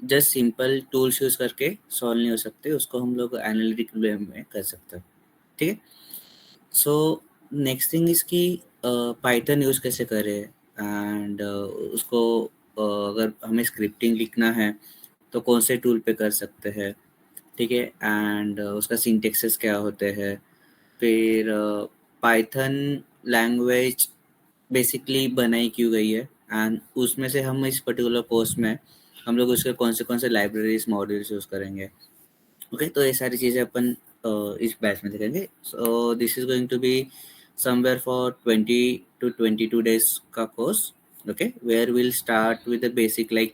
Just simple tools use करके solve नहीं हो सकते, उसको हम लोग एनालिटिकल वे में कर सकते हैं, ठीक है। सो नेक्स्ट थिंग इज़ कि पाइथन यूज़ कैसे करें, एंड उसको अगर हमें स्क्रिप्टिंग लिखना है तो कौन से टूल पे कर सकते हैं, ठीक है। एंड उसका सिंटेक्सेस क्या होते हैं, फिर पाइथन लैंग्वेज बेसिकली बनाई क्यों गई है, एंड उसमें से हम इस पर्टिकुलर कोर्स में हम लोग उसके कौन से लाइब्रेरीज मॉड्यूल्स यूज़ करेंगे, ओके। तो ये सारी चीज़ें अपन इस बैच में देखेंगे। So this is going to be somewhere for 20 to 22 days का course, okay, where will start with the basic like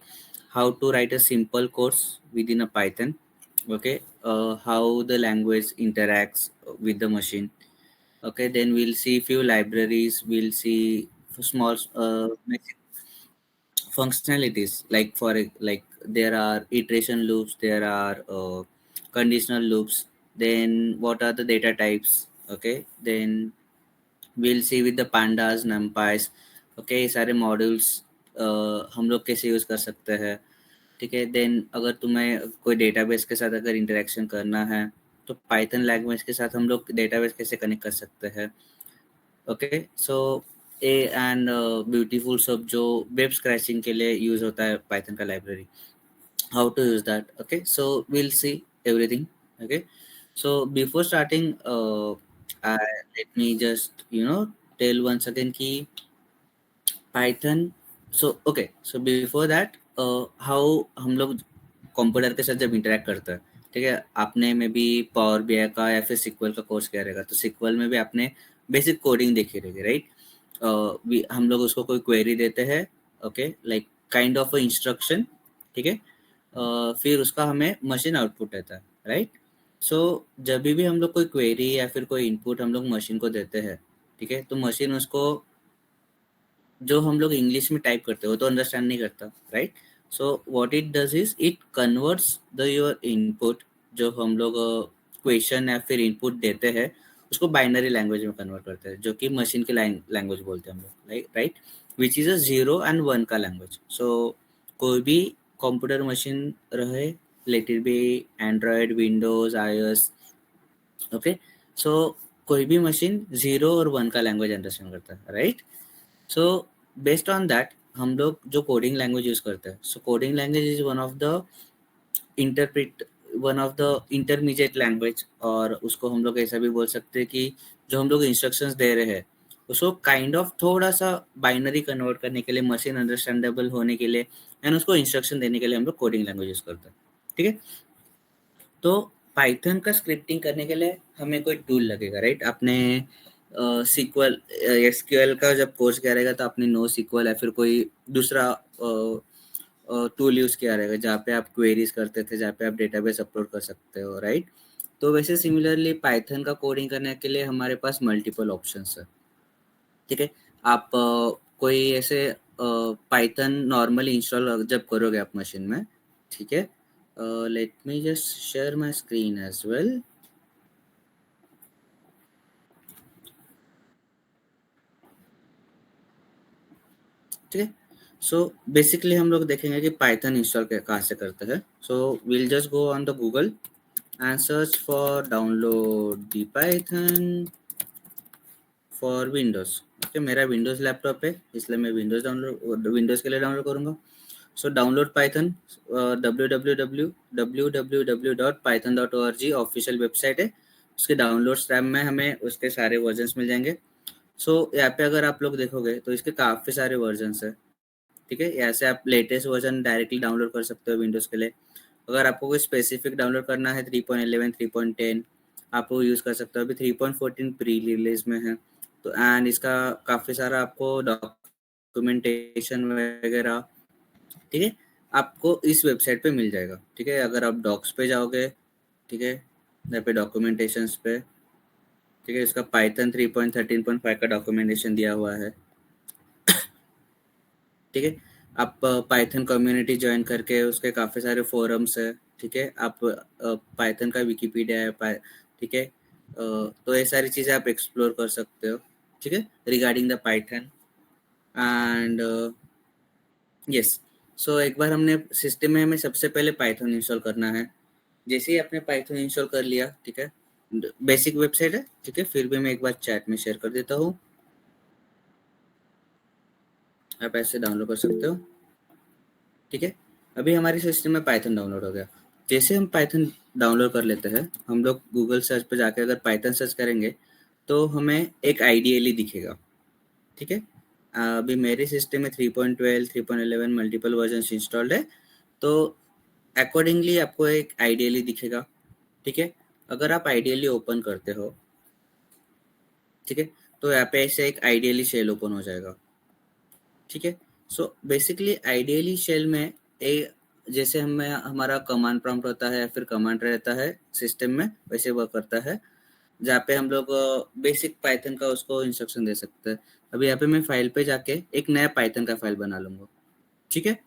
how to write a simple course with in a Python, okay, how the language interacts with the machine, okay. Then we'll see few libraries, we'll see small basic functionalities like like there are iteration loops, there are conditional loops, then what are the data types, okay. Then we'll see with the pandas numpys, okay, ये सारे modules हम लोग कैसे use कर सकते हैं, ठीक है। देन अगर तुम्हें कोई डेटाबेस के साथ अगर इंटरेक्शन करना है तो पाइथन लैंग्वेज के साथ हम लोग डेटाबेस कैसे कनेक्ट कर सकते हैं, okay. So A and beautiful सब जो वेब स्क्रैचिंग के लिए यूज़ होता है पाइथन का library, how to use that, okay. So we'll see everything, okay. So before starting let me just tell once again ki Python, so okay, so before that how हम लोग computer के साथ जब interact करते हैं, ठीक है। आपने में भी पावर बीआई का या फिर सिक्वल का कोर्स किया रहेगा, तो सिक्वल में भी आपने बेसिक कोडिंग देखी रहेगी, राइट। हम लोग उसको कोई क्वेरी देते हैं, okay, like kind of instruction, ठीक है। फिर उसका हमें मशीन आउटपुट देता है, राइट। सो जब भी हम लोग कोई क्वेरी या फिर कोई इनपुट हम लोग मशीन को देते हैं, ठीक है, तो मशीन उसको जो हम लोग इंग्लिश में टाइप करते हो तो अंडरस्टैंड नहीं करता, right. So what it does is it converts the your input, जो हम लोग क्वेश्चन या फिर इनपुट देते हैं उसको बाइनरी लैंग्वेज में कन्वर्ट करते हैं, जो कि मशीन की लैंग्वेज बोलते हैं हम लोग, right, which is a 0 and 1 का लैंग्वेज। सो कोई भी कंप्यूटर मशीन रहे, let it be Android, Windows, iOS, okay. So कोई भी मशीन 0 और 1 का लैंग्वेज अंडरस्टैंड करता है, right. So based on that हम लोग जो कोडिंग लैंग्वेज यूज करते हैं, so coding language is interpret one of the intermediate language, और उसको हम लोग ऐसा भी बोल सकते हैं कि जो हम लोग इंस्ट्रक्शंस दे रहे हैं उसको काइंड ऑफ थोड़ा सा बाइनरी कन्वर्ट करने के लिए, मशीन अंडरस्टैंडेबल होने के लिए, एंड उसको इंस्ट्रक्शन देने के लिए हम लोग कोडिंग लैंग्वेज यूज करते हैं, ठीक है। तो पाइथन का स्क्रिप्टिंग करने के लिए हमें कोई टूल लगेगा, राइट। आपने सीक्वल एसक्यूएल का जब कोर्स किया रहेगा तो आपने नो सीक्वल या फिर कोई दूसरा टूल यूज़ किया रहेगा जहाँ पे आप क्वेरीज करते थे, जहाँ पे आप डेटाबेस अपलोड कर सकते हो, राइट। तो वैसे सिमिलरली पाइथन का कोडिंग करने के लिए हमारे पास मल्टीपल ऑप्शंस है, ठीक है। आप कोई ऐसे पाइथन नॉर्मली इंस्टॉल जब करोगे आप मशीन में, ठीक है, let me just share my screen as well, ठीक है। सो बेसिकली हम लोग देखेंगे कि पाइथन इंस्टॉल कहाँ से करते हैं। So will just go on the Google and search for download the Python for Windows, okay. मेरा विंडोज लैपटॉप है इसलिए मैं विंडोज के लिए डाउनलोड करूँगा। So download Python, www.python.org official website है, उसके डाउनलोड्स टैब में हमें उसके सारे वर्जन्स मिल जाएंगे। सो यहाँ पे अगर आप लोग देखोगे तो इसके काफ़ी सारे वर्जन्स है, ठीक है। यहाँ से आप लेटेस्ट वर्जन डायरेक्टली डाउनलोड कर सकते हो विंडोज़ के लिए। अगर आपको कोई स्पेसिफिक डाउनलोड करना है 3.11, 3.10 आप वो यूज़ कर सकते हो। अभी 3.14 प्री रिलीज में है, तो एंड इसका काफ़ी सारा आपको डॉक्यूमेंटेशन वगैरह, ठीक है, आपको इस वेबसाइट पे मिल जाएगा, ठीक है। अगर आप डॉक्स पे जाओगे, ठीक है, यहाँ पे डॉक्यूमेंटेशंस पे, ठीक है, इसका पाइथन 3.13.5 का डॉक्यूमेंटेशन दिया हुआ है, ठीक है। आप पाइथन कम्युनिटी ज्वाइन करके उसके काफ़ी सारे फोरम्स है, ठीक है। आप पाइथन का विकीपीडिया है, ठीक है। तो ये सारी चीज़ें आप एक्सप्लोर कर सकते हो, ठीक है, regarding the Python and yes. So एक बार हमने सिस्टम में हमें सबसे पहले पाइथन इंस्टॉल करना है। जैसे ही आपने पाइथन इंस्टॉल कर लिया, ठीक है, बेसिक वेबसाइट है, ठीक है, फिर भी मैं एक बार चैट में शेयर कर देता हूँ, आप ऐसे डाउनलोड कर सकते हो, ठीक है। अभी हमारे सिस्टम में पाइथन डाउनलोड हो गया। जैसे हम पाइथन डाउनलोड कर लेते हैं, हम लोग गूगल सर्च पे जाके अगर पाइथन सर्च करेंगे तो हमें एक आईडीएलई दिखेगा, ठीक है। अभी मेरे सिस्टम में 3.12 3.11 मल्टीपल वर्जन इंस्टॉल्ड है, तो अकॉर्डिंगली आपको एक आईडीएलई दिखेगा, ठीक है। अगर आप आईडीएलई ओपन करते हो, ठीक है, तो यहाँ पे ऐसे एक आईडीएलई शेल ओपन हो जाएगा, ठीक है। सो बेसिकली आइडियली शेल में ए जैसे हमें हमारा कमांड प्रॉम्प्ट होता है या फिर कमांड रहता है सिस्टम में, वैसे वर्क करता है, जहाँ पे हम लोग बेसिक पाइथन का उसको इंस्ट्रक्शन दे सकते हैं। अभी यहाँ पे मैं फाइल पे जाके एक नया पाइथन का फाइल बना लूँगा, ठीक है।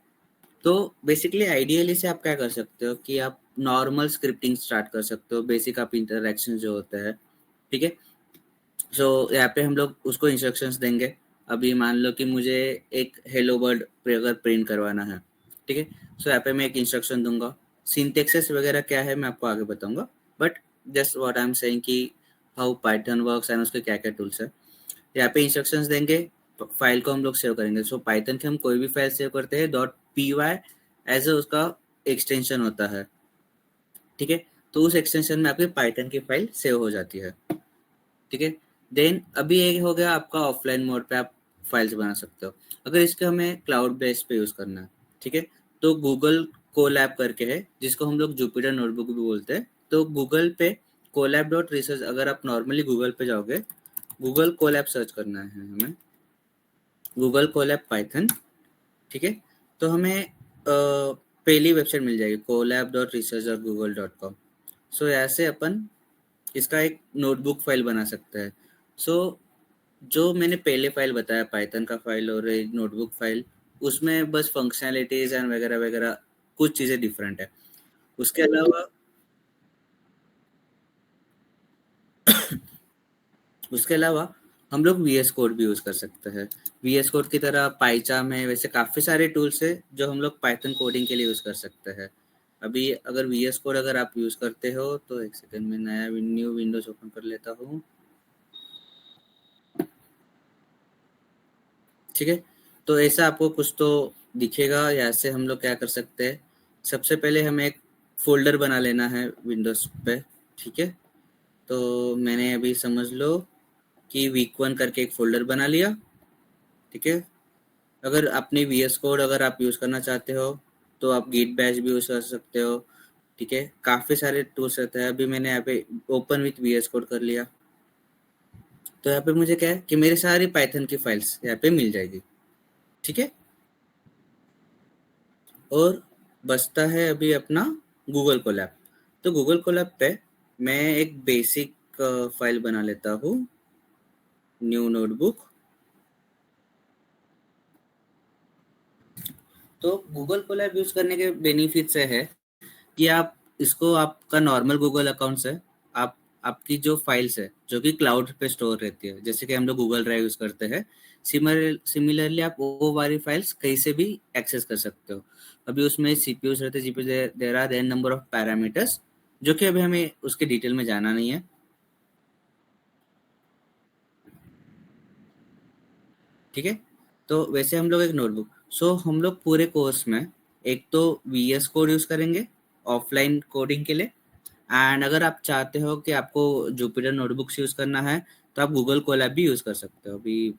तो बेसिकली आइडियली से आप क्या कर सकते हो कि आप नॉर्मल स्क्रिप्टिंग स्टार्ट कर सकते हो, बेसिक आप इंटरेक्शन जो होता है, ठीक है। सो यहाँ पे हम लोग उसको इंस्ट्रक्शंस देंगे। अभी मान लो कि मुझे एक हेलो वर्ल्ड अगर प्रिंट करवाना है, ठीक है, सो यहाँ पे मैं एक इंस्ट्रक्शन दूंगा। सिंटेक्सेस वगैरह क्या है मैं आपको आगे बताऊंगा, but just what I am saying कि हाउ पाइथन वर्क्स एंड उसके क्या क्या टूल्स है। यहाँ पे इंस्ट्रक्शंस देंगे, फाइल को हम लोग सेव करेंगे। सो पाइथन के हम कोई भी फाइल सेव करते हैं dot P Y as a उसका एक्सटेंशन होता है, ठीक है। तो उस एक्सटेंशन में आपकी पाइथन की फाइल सेव हो जाती है, ठीक है। देन अभी ये हो गया आपका ऑफलाइन मोड पे आप फाइल्स बना सकते हो। अगर इसके हमें क्लाउड बेस पे यूज़ करना है, ठीक है, तो गूगल कोलैब करके है जिसको हम लोग जुपिटर नोटबुक भी बोलते हैं। तो गूगल पे कोलैब डॉट रिसर्च, अगर आप नॉर्मली गूगल पे जाओगे, गूगल कोलैब सर्च करना है हमें, गूगल कोलैब पाइथन, ठीक है। तो हमें पहली वेबसाइट मिल जाएगी Colab dot research dot Google dot com. So ऐसे अपन इसका एक नोटबुक फाइल बना सकते हैं। सो जो मैंने पहले फाइल बताया पाइथन का फाइल और एक नोटबुक फाइल, उसमें बस फंक्शनैलिटीज एंड वगैरह वगैरह कुछ चीज़ें डिफरेंट है। उसके अलावा उसके अलावा हम लोग वी एस कोड भी यूज़ कर सकते हैं। वी एस कोड की तरह पाइचाम है, वैसे काफ़ी सारे टूल्स है जो हम लोग पाइथन कोडिंग के लिए यूज़ कर सकते हैं। अभी अगर वी एस कोड अगर आप यूज़ करते हो तो एक सेकंड में नया न्यू विंडोज ओपन कर लेता हूँ, ठीक है। तो ऐसा आपको कुछ तो दिखेगा। यहाँ से हम लोग क्या कर सकते हैं, सबसे पहले हमें एक फ़ोल्डर बना लेना है विंडोज़ पे, ठीक है। तो मैंने अभी समझ लो कि वीक 1 करके एक फ़ोल्डर बना लिया, ठीक है। अगर अपनी वी एस कोड अगर आप यूज़ करना चाहते हो तो आप गिट बैश भी यूज़ कर सकते हो, ठीक है। काफ़ी सारे टूल्स रहते हैं। अभी मैंने यहाँ पे open with we S code कर लिया, तो यहाँ पे मुझे क्या है कि मेरी सारी पाइथन की फाइल्स यहाँ पे मिल जाएगी, ठीक है। और बचता है अभी अपना गूगल कोलैब। तो गूगल कोलैब पे मैं एक बेसिक फाइल बना लेता हूँ, न्यू नोटबुक। तो गूगल कोलैब यूज़ करने के बेनिफिट्स है कि आप इसको आपका नॉर्मल गूगल अकाउंट से आप आपकी जो फाइल्स है जो कि क्लाउड पे स्टोर रहती है, जैसे कि हम लोग गूगल ड्राइव यूज़ करते हैं, सिमिलरली आप वो वाली फाइल्स कहीं से भी एक्सेस कर सकते हो। अभी उसमें सीपीयूज रहते हैं, GPU there are n number of parameters, जो कि अभी हमें उसके डिटेल में जाना नहीं है, ठीक है। तो वैसे हम लोग एक नोटबुक, सो हम लोग पूरे कोर्स में एक तो वी एस कोड यूज़ करेंगे ऑफलाइन कोडिंग के लिए। एंड अगर आप चाहते हो कि आपको जुपिटर नोटबुक्स यूज़ करना है तो आप गूगल कोलैब भी यूज़ कर सकते हो। अभी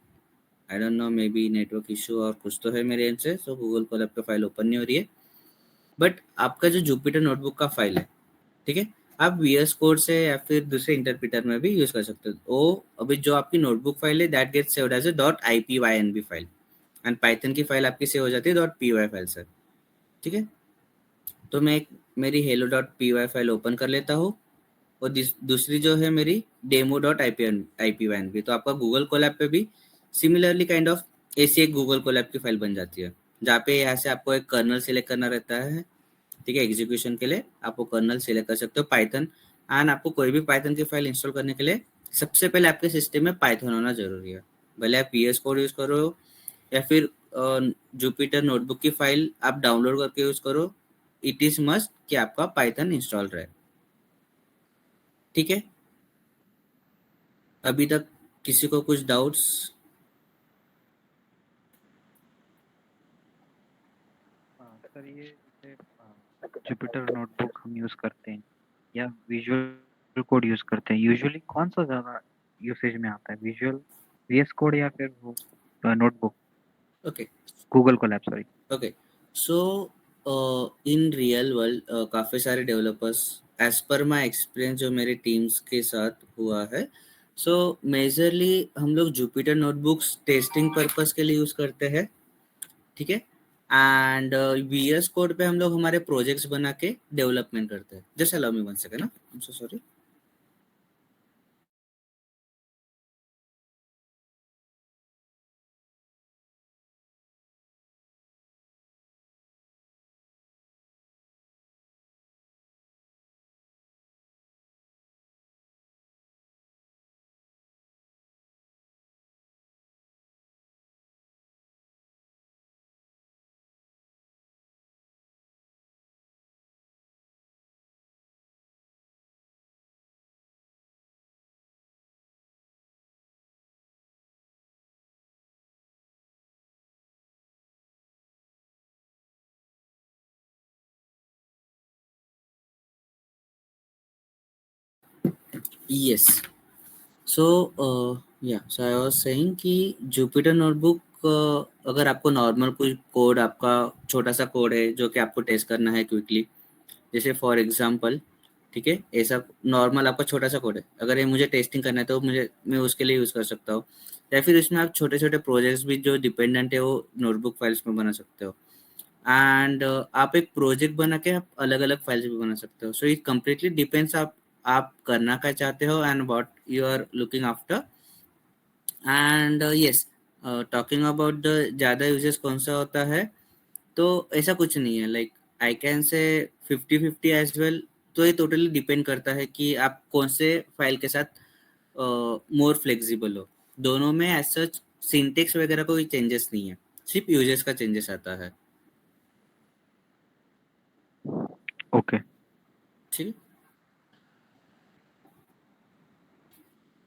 I don't know, may be network issue और कुछ तो है मेरे एंड से, सो गूगल कोलैब का फाइल ओपन नहीं हो रही है। बट आपका जो जुपिटर नोटबुक का फाइल है, ठीक है, आप वी एस कोड से या फिर दूसरे इंटरप्रिटर में भी यूज़ कर सकते हो। वो अभी जो आपकी नोटबुक फाइल है that gets saved as a dot I P Y N B file, and Python की फाइल आपकी सेव हो जाती है डॉट पी वाई फाइल से, ठीक है। तो मैं एक मेरी hello dot P Y file open कर लेता हूँ, और दूसरी जो है मेरी demo dot I P Y N B. तो आपका गूगल कोलैब पे भी सिमिलरली काइंड ऑफ ऐसी एक गूगल कोलैब की फाइल बन जाती है, जहाँ पे यहाँ से आपको एक कर्नल सिलेक्ट करना रहता है, ठीक है। एग्जीक्यूशन के लिए आपको कर्नल सिलेक्ट कर सकते हो पाइथन, एंड आपको कोई भी पाइथन की फाइल इंस्टॉल करने के लिए सबसे पहले आपके सिस्टम में पाइथन होना जरूरी है। भले आप पी एस कोड यूज़ करो या फिर जुपिटर नोटबुक की फाइल आप डाउनलोड करके यूज करो, इट इज मस्ट कि आपका पाइथन इंस्टॉल रहे। ठीक है, अभी तक किसी को कुछ डाउट्स? सर ये जैसे जुपिटर नोटबुक हम यूज करते हैं या विजुअल कोड यूज करते हैं, यूजुअली कौन सा ज्यादा यूसेज में आता है, विजुअल वीएस कोड या फिर वो notebook okay Google Colab, sorry. Okay, so in real world काफ़ी सारे developers, as per my experience जो मेरे टीम्स के साथ हुआ है, सो मेजरली हम लोग जुपिटर नोटबुक्स टेस्टिंग पर्पस के लिए यूज़ करते हैं। ठीक है, एंड वी एस कोड पे हम लोग हमारे प्रोजेक्ट्स बना के डेवलपमेंट करते हैं। Just allow me one second ना, I am so sorry. Yes, so yeah so I was saying कि जुपिटर नोटबुक, अगर आपको नॉर्मल कोई कोड, आपका छोटा सा कोड है जो कि आपको टेस्ट करना है क्विकली, जैसे फॉर एग्जांपल, ठीक है, ऐसा नॉर्मल आपका छोटा सा कोड है, अगर ये मुझे टेस्टिंग करना है तो मैं उसके लिए यूज़ कर सकता हूँ। या फिर इसमें आप छोटे छोटे प्रोजेक्ट्स भी जो डिपेंडेंट है वो नोटबुक फाइल्स में बना सकते हो। एंड आप एक प्रोजेक्ट बना के आप अलग अलग फाइल्स भी बना सकते हो। सो इट कम्प्लीटली डिपेंड्स आप करना क्या चाहते हो and what you are looking after. And yes, talking about the ज़्यादा यूजेस कौन सा होता है, तो ऐसा कुछ नहीं है, like I can say 50-50 as well. तो ये टोटली डिपेंड करता है कि आप कौन से फाइल के साथ मोर फ्लेक्सिबल हो। दोनों में एज सच सिंटेक्स वगैरह कोई चेंजेस नहीं है, सिर्फ यूजेस का चेंजेस आता है। ओके। ठीक है,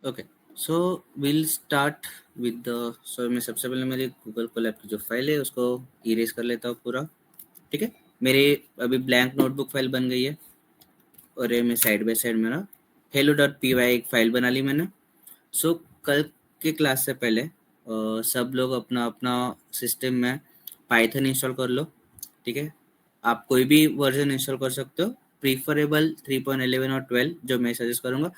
okay, so will start with the, so मैं सबसे पहले मेरी गूगल कोलैब की जो फाइल है उसको इरेज कर लेता हूँ पूरा। ठीक है, मेरी अभी ब्लैंक नोटबुक फाइल बन गई है, और ये मैं साइड बाय साइड मेरा hello डॉट पी वाई एक फाइल बना ली मैंने। सो कल के क्लास से पहले सब लोग अपना अपना सिस्टम में पाइथन इंस्टॉल कर लो। ठीक है, आप कोई भी वर्जन इंस्टॉल कर सकते हो, प्रीफरेबल 3.11 और 12 जो मैं सजेस्ट करूँगा।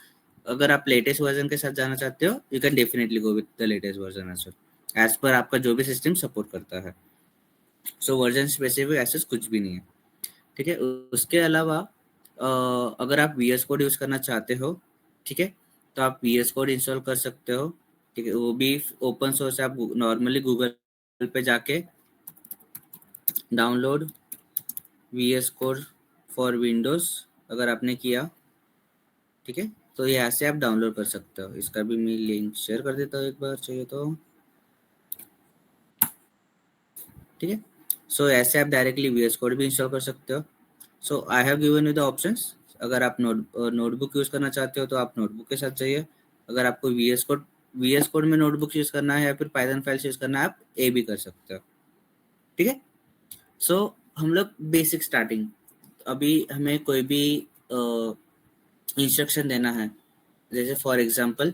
अगर आप लेटेस्ट वर्जन के साथ जाना चाहते हो, you can definitely go with the latest version as पर आपका जो भी सिस्टम सपोर्ट करता है। सो वर्जन स्पेसिफिक ऐसे कुछ भी नहीं है। ठीक है, उसके अलावा अगर आप वी एस कोड यूज़ करना चाहते हो, ठीक है, तो आप वी एस कोड इंस्टॉल कर सकते हो। ठीक है, वो भी ओपन सोर्स है। आप नॉर्मली गूगल पे जाके download we S code for Windows अगर आपने किया, ठीक है, तो यहाँ से आप डाउनलोड कर सकते हो। इसका भी मैं लिंक शेयर कर देता हूँ एक बार चाहिए तो। ठीक है, सो ऐसे आप डायरेक्टली वी एस कोड भी इंस्टॉल कर सकते हो। So I have given you the options. अगर आप नोटबुक यूज़ करना चाहते हो तो आप नोटबुक के साथ जाइए। अगर आपको वी एस कोड में नोटबुक यूज़ करना है या फिर पाइथन फाइल्स यूज़ करना है, आप ए भी कर सकते हो। ठीक है, सो हम लोग बेसिक स्टार्टिंग, अभी हमें कोई भी इंस्ट्रक्शन देना है, जैसे फॉर एग्जांपल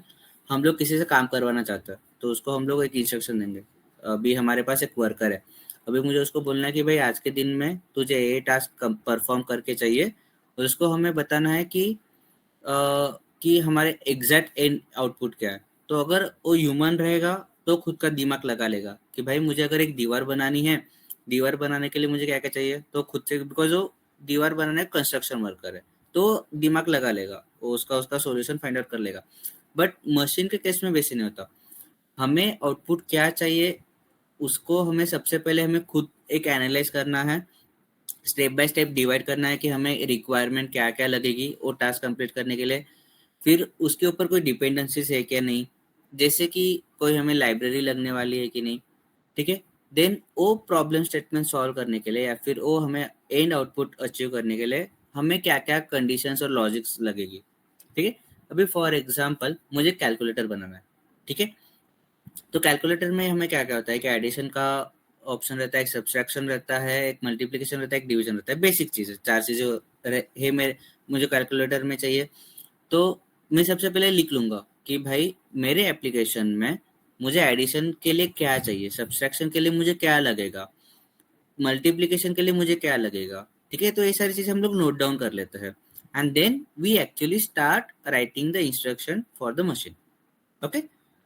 हम लोग किसी से काम करवाना चाहते हैं तो उसको हम लोग एक इंस्ट्रक्शन देंगे। अभी हमारे पास एक वर्कर है, अभी मुझे उसको बोलना है कि भाई आज के दिन में तुझे ये टास्क परफॉर्म करके चाहिए, और उसको हमें बताना है कि हमारे एग्जैक्ट एंड आउटपुट क्या है। तो अगर वो ह्यूमन रहेगा तो खुद का दिमाग लगा लेगा कि भाई मुझे अगर एक दीवार बनानी है, दीवार बनाने के लिए मुझे क्या क्या चाहिए, तो खुद से, बिकॉज वो दीवार बनाने का कंस्ट्रक्शन वर्कर है, तो दिमाग लगा लेगा, वो उसका उसका सॉल्यूशन फाइंड आउट कर लेगा। बट मशीन के केस में वैसे नहीं होता। हमें आउटपुट क्या चाहिए, उसको हमें सबसे पहले हमें खुद एक एनालाइज करना है, स्टेप बाय स्टेप डिवाइड करना है कि हमें रिक्वायरमेंट क्या क्या लगेगी वो टास्क कंप्लीट करने के लिए। फिर उसके ऊपर कोई डिपेंडेंसीज है क्या नहीं, जैसे कि कोई हमें लाइब्रेरी लगने वाली है कि नहीं। ठीक है, देन वो प्रॉब्लम स्टेटमेंट सॉल्व करने के लिए या फिर वो हमें एंड आउटपुट अचीव करने के लिए हमें क्या क्या कंडीशंस और लॉजिक्स लगेगी, ठीक है। अभी फॉर एग्जांपल मुझे कैलकुलेटर बनाना है, ठीक है। तो कैलकुलेटर में हमें क्या क्या होता है कि एडिशन का ऑप्शन रहता है, एक सब्सट्रैक्शन रहता है, एक मल्टीप्लिकेशन रहता है, एक डिवीजन रहता है, बेसिक चीज़ें, चार चीज़ें है मेरे मुझे कैलकुलेटर में चाहिए। तो मैं सबसे पहले लिख लूँगा कि भाई मेरे एप्लीकेशन में मुझे एडिशन के लिए क्या चाहिए, सब्सट्रैक्शन के लिए मुझे क्या लगेगा, मल्टीप्लिकेशन के लिए मुझे क्या लगेगा, ठीक है। तो ये सारी चीज़ें हम लोग नोट डाउन कर लेते हैं and then we actually start writing the instruction for the machine. Okay,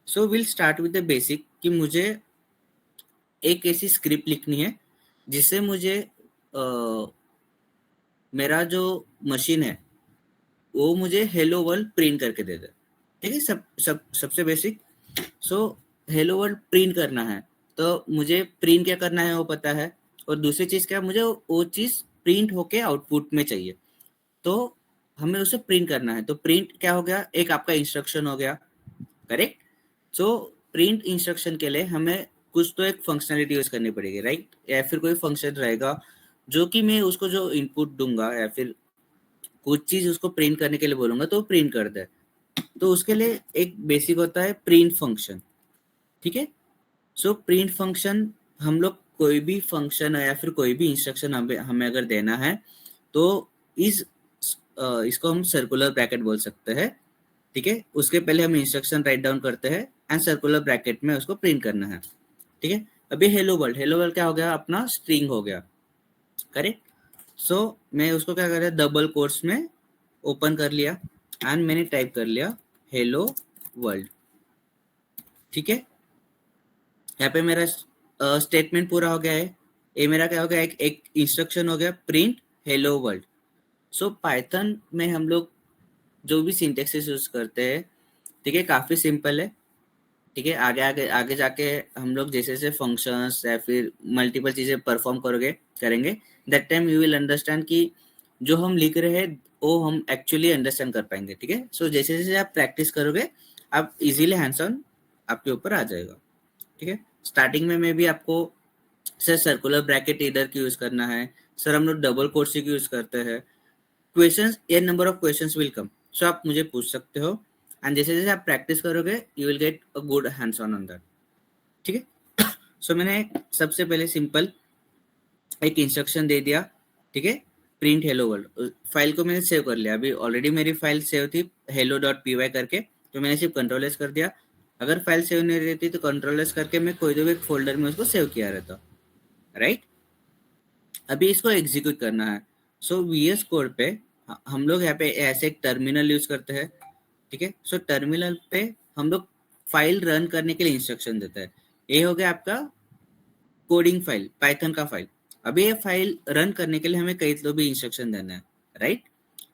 so will start with the basic कि मुझे एक ऐसी स्क्रिप्ट लिखनी है जिससे मुझे मेरा जो मशीन है वो मुझे हेलो वर्ल्ड प्रिंट करके दे दे, ठीक है। सबसे basic. So hello world print करना है तो मुझे प्रिंट क्या करना है वो पता है, और दूसरी चीज़ क्या, मुझे वो चीज़ प्रिंट होके आउटपुट में चाहिए, तो हमें उसे प्रिंट करना है। तो प्रिंट क्या हो गया, एक आपका इंस्ट्रक्शन हो गया, करेक्ट। सो प्रिंट इंस्ट्रक्शन के लिए हमें कुछ तो एक फंक्शनलिटी यूज करनी पड़ेगी, राइट, या फिर कोई फंक्शन रहेगा जो कि मैं उसको जो इनपुट दूंगा या फिर कुछ चीज उसको प्रिंट करने के लिए बोलूंगा तो प्रिंट कर दे। तो उसके लिए एक बेसिक होता है प्रिंट फंक्शन, ठीक है। सो प्रिंट फंक्शन, हम लोग कोई भी फंक्शन या फिर कोई भी इंस्ट्रक्शन हमें हमें अगर देना है तो इस इसको हम सर्कुलर ब्रैकेट बोल सकते हैं, ठीक है। उसके पहले हम इंस्ट्रक्शन राइट डाउन करते हैं एंड सर्कुलर ब्रैकेट में उसको प्रिंट करना है, ठीक है। अभी हेलो वर्ल्ड, हेलो वर्ल्ड क्या हो गया, अपना स्ट्रिंग हो गया, करेक्ट। सो मैं उसको क्या कर रहा, डबल कोट्स में ओपन कर लिया एंड मैंने टाइप कर लिया हेलो वर्ल्ड, ठीक है। यहाँ पे मेरा स्टेटमेंट पूरा हो गया है। ये मेरा क्या हो गया, एक इंस्ट्रक्शन हो गया प्रिंट हेलो वर्ल्ड। सो पाइथन में हम लोग जो भी सिंटेक्सेस यूज करते हैं, ठीक है, काफी सिंपल है, ठीक है। आगे आगे आगे जाके हम लोग जैसे जैसे फंक्शंस या फिर मल्टीपल चीजें परफॉर्म करेंगे, that time you will understand कि जो हम लिख रहे हैं वो हम एक्चुअली अंडरस्टैंड कर पाएंगे, ठीक है। सो जैसे जैसे आप प्रैक्टिस करोगे आप इजीली हैंड्स ऑन आपके ऊपर आ जाएगा, ठीक है। स्टार्टिंग में भी आपको सर सर्कुलर ब्रैकेट इधर की यूज करना है, सर हम लोग डबल कोट्स की यूज करते हैं, questions a number of questions will come, so आप मुझे पूछ सकते हो एंड जैसे जैसे आप प्रैक्टिस करोगे you will get a good hands on that, ठीक है। सो मैंने सबसे पहले सिंपल एक इंस्ट्रक्शन दे दिया, ठीक है, प्रिंट हेलो वर्ल्ड। फाइल को मैंने सेव कर लिया, अभी ऑलरेडी मेरी फाइल सेव थी hello.py करके, तो मैंने सिर्फ कंट्रोल एस कर दिया। अगर फाइल सेव नहीं रहती तो कंट्रोल एस करके मैं कोई तो भी एक फोल्डर में उसको सेव किया रहता, राइट। अभी इसको एग्जीक्यूट करना है। सो वीएस कोड पे हम लोग यहाँ पे ऐसे एक टर्मिनल यूज करते हैं, ठीक है। सो टर्मिनल पे हम लोग फाइल रन करने के लिए इंस्ट्रक्शन देता है। ये हो गया आपका कोडिंग फाइल, पाइथन का फाइल। अभी ये फाइल रन करने के लिए हमें कई तो भी इंस्ट्रक्शन देना है, राइट।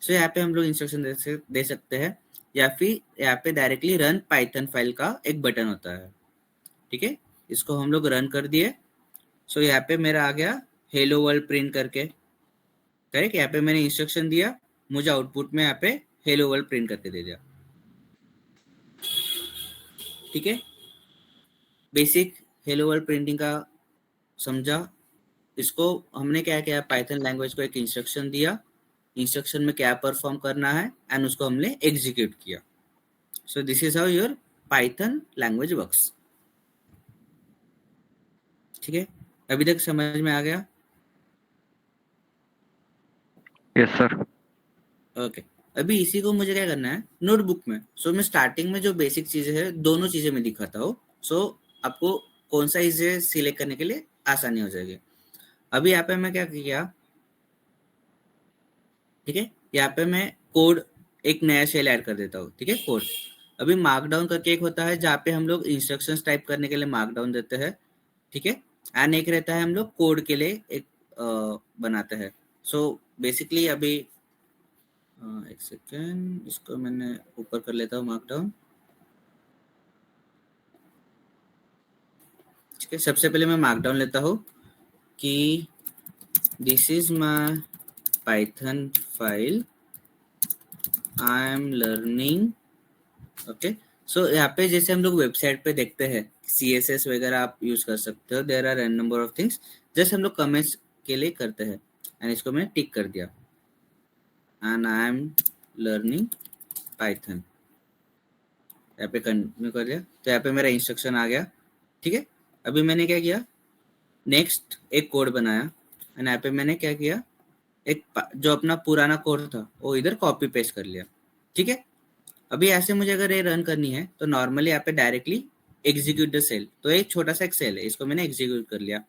सो यहाँ पे हम लोग इंस्ट्रक्शन दे सकते हैं या फिर यहाँ पे डायरेक्टली रन पाइथन फाइल का एक बटन होता है, ठीक है। इसको हम लोग रन कर दिए। सो यहाँ पे मेरा आ गया हेलो वर्ल्ड प्रिंट करके, करेक्ट। यहाँ पे मैंने इंस्ट्रक्शन दिया, मुझे आउटपुट में यहाँ पे हेलो वर्ल्ड प्रिंट करके दे दिया, ठीक है। बेसिक हेलो वर्ल्ड प्रिंटिंग का समझा। इसको हमने क्या किया, पाइथन लैंग्वेज को एक इंस्ट्रक्शन दिया, इंस्ट्रक्शन में क्या परफॉर्म करना है एंड उसको हमने एग्जीक्यूट किया। सो this is how your Python language works, ठीक है। अभी तक समझ में आ गया? Yes sir. ओके। अभी इसी को मुझे क्या करना है नोटबुक में। सो मैं स्टार्टिंग में जो बेसिक चीजें है दोनों चीजें मैं दिखाता हूँ, सो आपको कौन सा इसे सिलेक्ट करने के लिए आसानी हो जाएगी। अभी यहाँ पे मैं क्या किया, ठीक है, यहाँ पे मैं कोड एक नया शेल ऐड कर देता हूँ, ठीक है, कोड। अभी मार्कडाउन करके एक होता है जहाँ पे हम लोग इंस्ट्रक्शंस टाइप करने के लिए मार्कडाउन देते हैं, ठीक है। एंड एक रहता है हम लोग कोड के लिए एक बनाते हैं। सो बेसिकली अभी एक सेकेंड, इसको मैंने ऊपर कर लेता हूँ मार्कडाउन, ठीक है। सबसे पहले मैं मार्कडाउन लेता हूँ कि this is my Python file I am learning, okay. So यहाँ पे जैसे हम लोग वेबसाइट पे देखते हैं CSS वगैरह आप यूज कर सकते हो, there are n number of things, just हम लोग कमेंट्स के लिए करते हैं। एंड इसको मैंने टिक कर दिया, and I am learning Python, यहाँ पे कंटिन्यू कर दिया, तो यहाँ पे मेरा इंस्ट्रक्शन आ गया। ठीक है, अभी मैंने क्या किया, नेक्स्ट एक कोड बनाया, एंड यहाँ पे मैंने क्या किया, एक जो अपना पुराना कोड था वो इधर कॉपी पेस्ट कर लिया। ठीक है, अभी ऐसे मुझे अगर ये रन करनी है तो नॉर्मली यहाँ पे डायरेक्टली एग्जीक्यूट द सेल, तो एक छोटा सा एक सेल है, इसको मैंने एग्जीक्यूट कर लिया।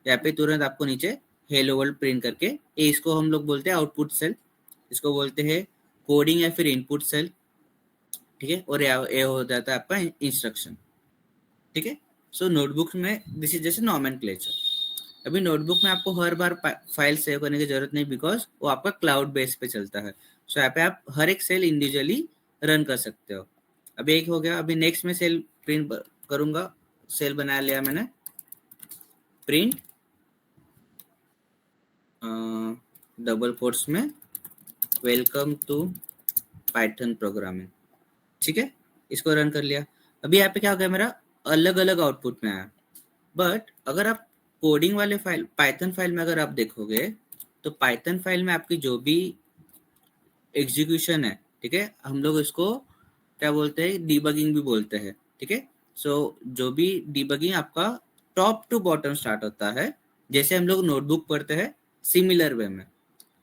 यहाँ पे तुरंत आपको नीचे हेलो वर्ल्ड प्रिंट करके, ये इसको हम लोग बोलते हैं आउटपुट सेल, इसको बोलते हैं कोडिंग या फिर इनपुट सेल। ठीक है, और ये हो जाता है आपका इंस्ट्रक्शन। ठीक है, सो नोटबुक में दिस इज जैसे नॉमेनक्लेचर। अभी नोटबुक में आपको हर बार फाइल सेव करने की जरूरत नहीं, बिकॉज वो आपका क्लाउड बेस पे चलता है। सो यहाँ पे आप हर एक सेल इंडिविजुअली रन कर सकते हो। अभी एक हो गया, अभी नेक्स्ट में सेल प्रिंट करूंगा, सेल बना लिया मैंने, प्रिंट डबल कोट्स में वेलकम टू पाइथन प्रोग्रामिंग। ठीक है, इसको रन कर लिया। अभी यहाँ पे क्या हो गया, मेरा अलग अलग आउटपुट में आया। बट अगर आप कोडिंग वाले फाइल, पाइथन फाइल में अगर आप देखोगे, तो पाइथन फाइल में आपकी जो भी एग्जीक्यूशन है, ठीक है, हम लोग इसको क्या बोलते हैं, डीबगिंग भी बोलते हैं। ठीक है, सो जो भी डीबगिंग आपका टॉप टू बॉटम स्टार्ट होता है, जैसे हम लोग नोटबुक पढ़ते हैं सिमिलर वे में।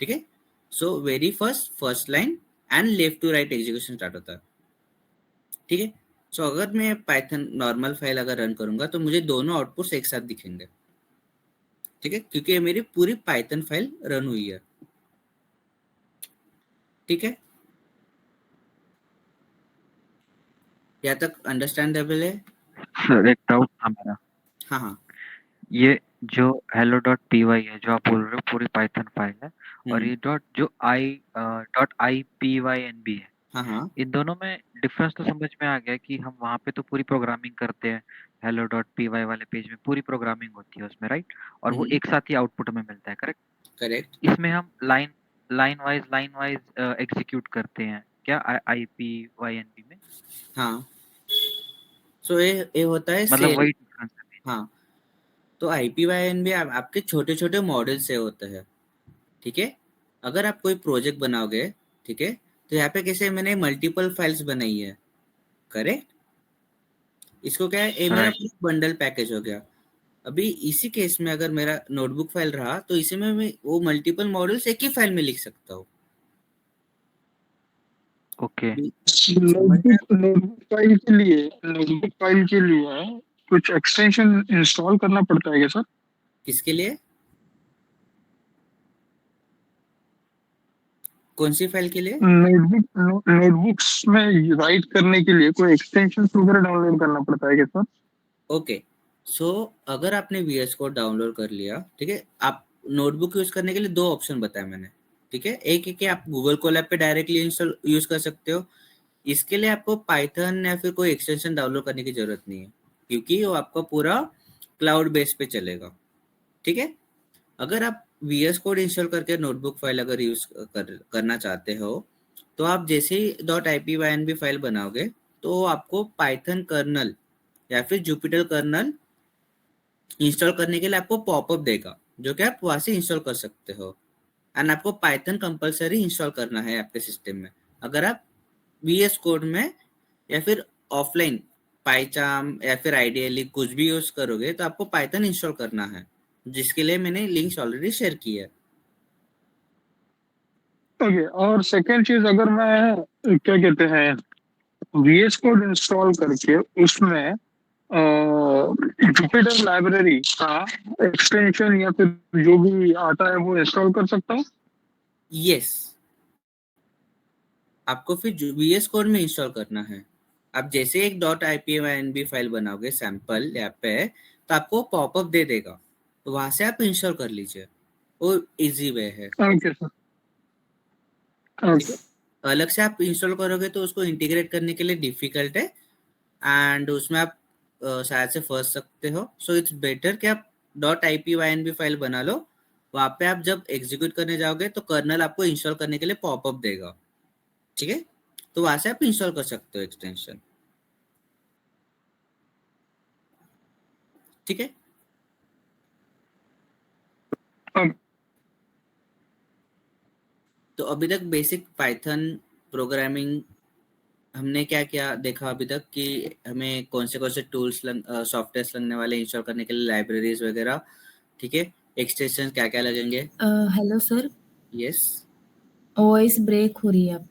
ठीक है, so very first line and left to right execution start होता है। ठीक है, सो अगर मैं पाइथन नॉर्मल फाइल अगर रन करूंगा तो मुझे दोनों आउटपुट्स एक साथ दिखेंगे। ठीक है, क्योंकि ये मेरी पूरी पाइथन फाइल रन हुई है। ठीक है, यहाँ तक अंडरस्टैंडेबल है? सर एक डाउट था मेरा, हाँ हाँ। ये जो hello.py है जो आप बोल रहे हो पूरी पाइथन फाइल है, और ये जो .ipynb है, हाँ हाँ। इन दोनों में डिफरेंस तो समझ में आ गया कि हम वहाँ पे तो पूरी प्रोग्रामिंग करते हैं, hello.py वाले पेज में पूरी प्रोग्रामिंग होती है उसमें, राइट? और वो एक साथ ही आउटपुट में मिलता है, करेक्ट? करेक्ट। इसमें हम लाइन वाइज एग्जीक्यूट करते हैं क्या IPYNB में? हाँ, सो ये होता है मतलब सेल। वही डिफरेंस है। हाँ, तो IPYN भी आपके छोटे छोटे मॉडल से होते हैं। ठीक है, अगर आप कोई प्रोजेक्ट बनाओगे, ठीक है, तो यहाँ पे कैसे मैंने मल्टीपल फाइल्स बनाई है, करेक्ट। इसको क्या है, ये मेरा राइट। बंडल पैकेज हो गया। अभी इसी केस में अगर मेरा नोटबुक फाइल रहा तो इसी में मैं वो मल्टीपल मॉडल्स एक ही फाइल में लिख सकता हूँ। ओके। समझ में? नोटबुक फाइल के लिए कुछ एक्सटेंशन इंस्टॉल करना पड़ता है क्या सर? किसके लिए, कौन सी फाइल के लिए? नोटबुक्स में राइट करने के लिए कोई एक्सटेंशन वगैरह डाउनलोड करना पड़ता है क्या सर? ओके, सो अगर आपने VS कोड डाउनलोड कर लिया, ठीक है, आप नोटबुक यूज करने के लिए दो ऑप्शन बताया मैंने। ठीक है, एक है कि आप गूगल कोलैब पे डायरेक्टली इंस्टॉल यूज कर सकते हो। इसके लिए आपको पाइथन या फिर कोई एक्सटेंशन डाउनलोड करने की जरूरत नहीं है, क्योंकि वो आपका पूरा क्लाउड बेस पे चलेगा। ठीक है, अगर आप VS कोड इंस्टॉल करके नोटबुक फाइल अगर यूज करना चाहते हो, तो आप जैसे ही .ipynb फाइल बनाओगे तो आपको पाइथन कर्नल या फिर जुपिटर कर्नल इंस्टॉल करने के लिए आपको पॉपअप देगा, जो कि आप वहां से इंस्टॉल कर सकते हो। एंड आपको पाइथन कंपलसरी इंस्टॉल करना है आपके सिस्टम में। अगर आप VS कोड में या फिर ऑफलाइन पाइचार्म या फिर आइडियली कुछ भी यूज करोगे तो आपको पाइथन इंस्टॉल करना है, जिसके लिए मैंने लिंक्स ऑलरेडी शेयर की है। ओके, और सेकंड चीज, अगर मैं क्या कहते हैं VS कोड इंस्टॉल करके उसमें जुपिटर लाइब्रेरी का एक्सटेंशन या फिर जो भी आता है वो इंस्टॉल कर सकता हूँ? यस, आपको फिर VS कोड में इंस्टॉल करना है। आप जैसे एक .ipynb फाइल बनाओगे सैंपल यहाँ पे, तो आपको पॉपअप दे देगा, तो वहां से आप इंस्टॉल कर लीजिए, वो इजी वे है। Okay sir. ठीक है, ओके। अलग से आप इंस्टॉल करोगे तो उसको इंटीग्रेट करने के लिए डिफिकल्ट है, एंड उसमें आप शायद से फंस सकते हो। सो इट्स बेटर कि आप .ipynb फाइल बना लो, वहां पे आप जब एग्जीक्यूट करने जाओगे तो कर्नल आपको इंस्टॉल करने के लिए पॉपअप देगा। ठीक है, तो वहां से आप इंस्टॉल कर सकते हो एक्सटेंशन। ठीक है। अब तो अभी तक बेसिक पाइथन प्रोग्रामिंग हमने क्या क्या देखा अभी तक कि हमें कौन से टूल्स सॉफ्टवेयर लगने वाले इंस्टॉल करने के लिए, लाइब्रेरीज वगैरह, ठीक है, एक्सटेंशन क्या क्या लगेंगे। Hello sir, yes, voice break हो रही है आप।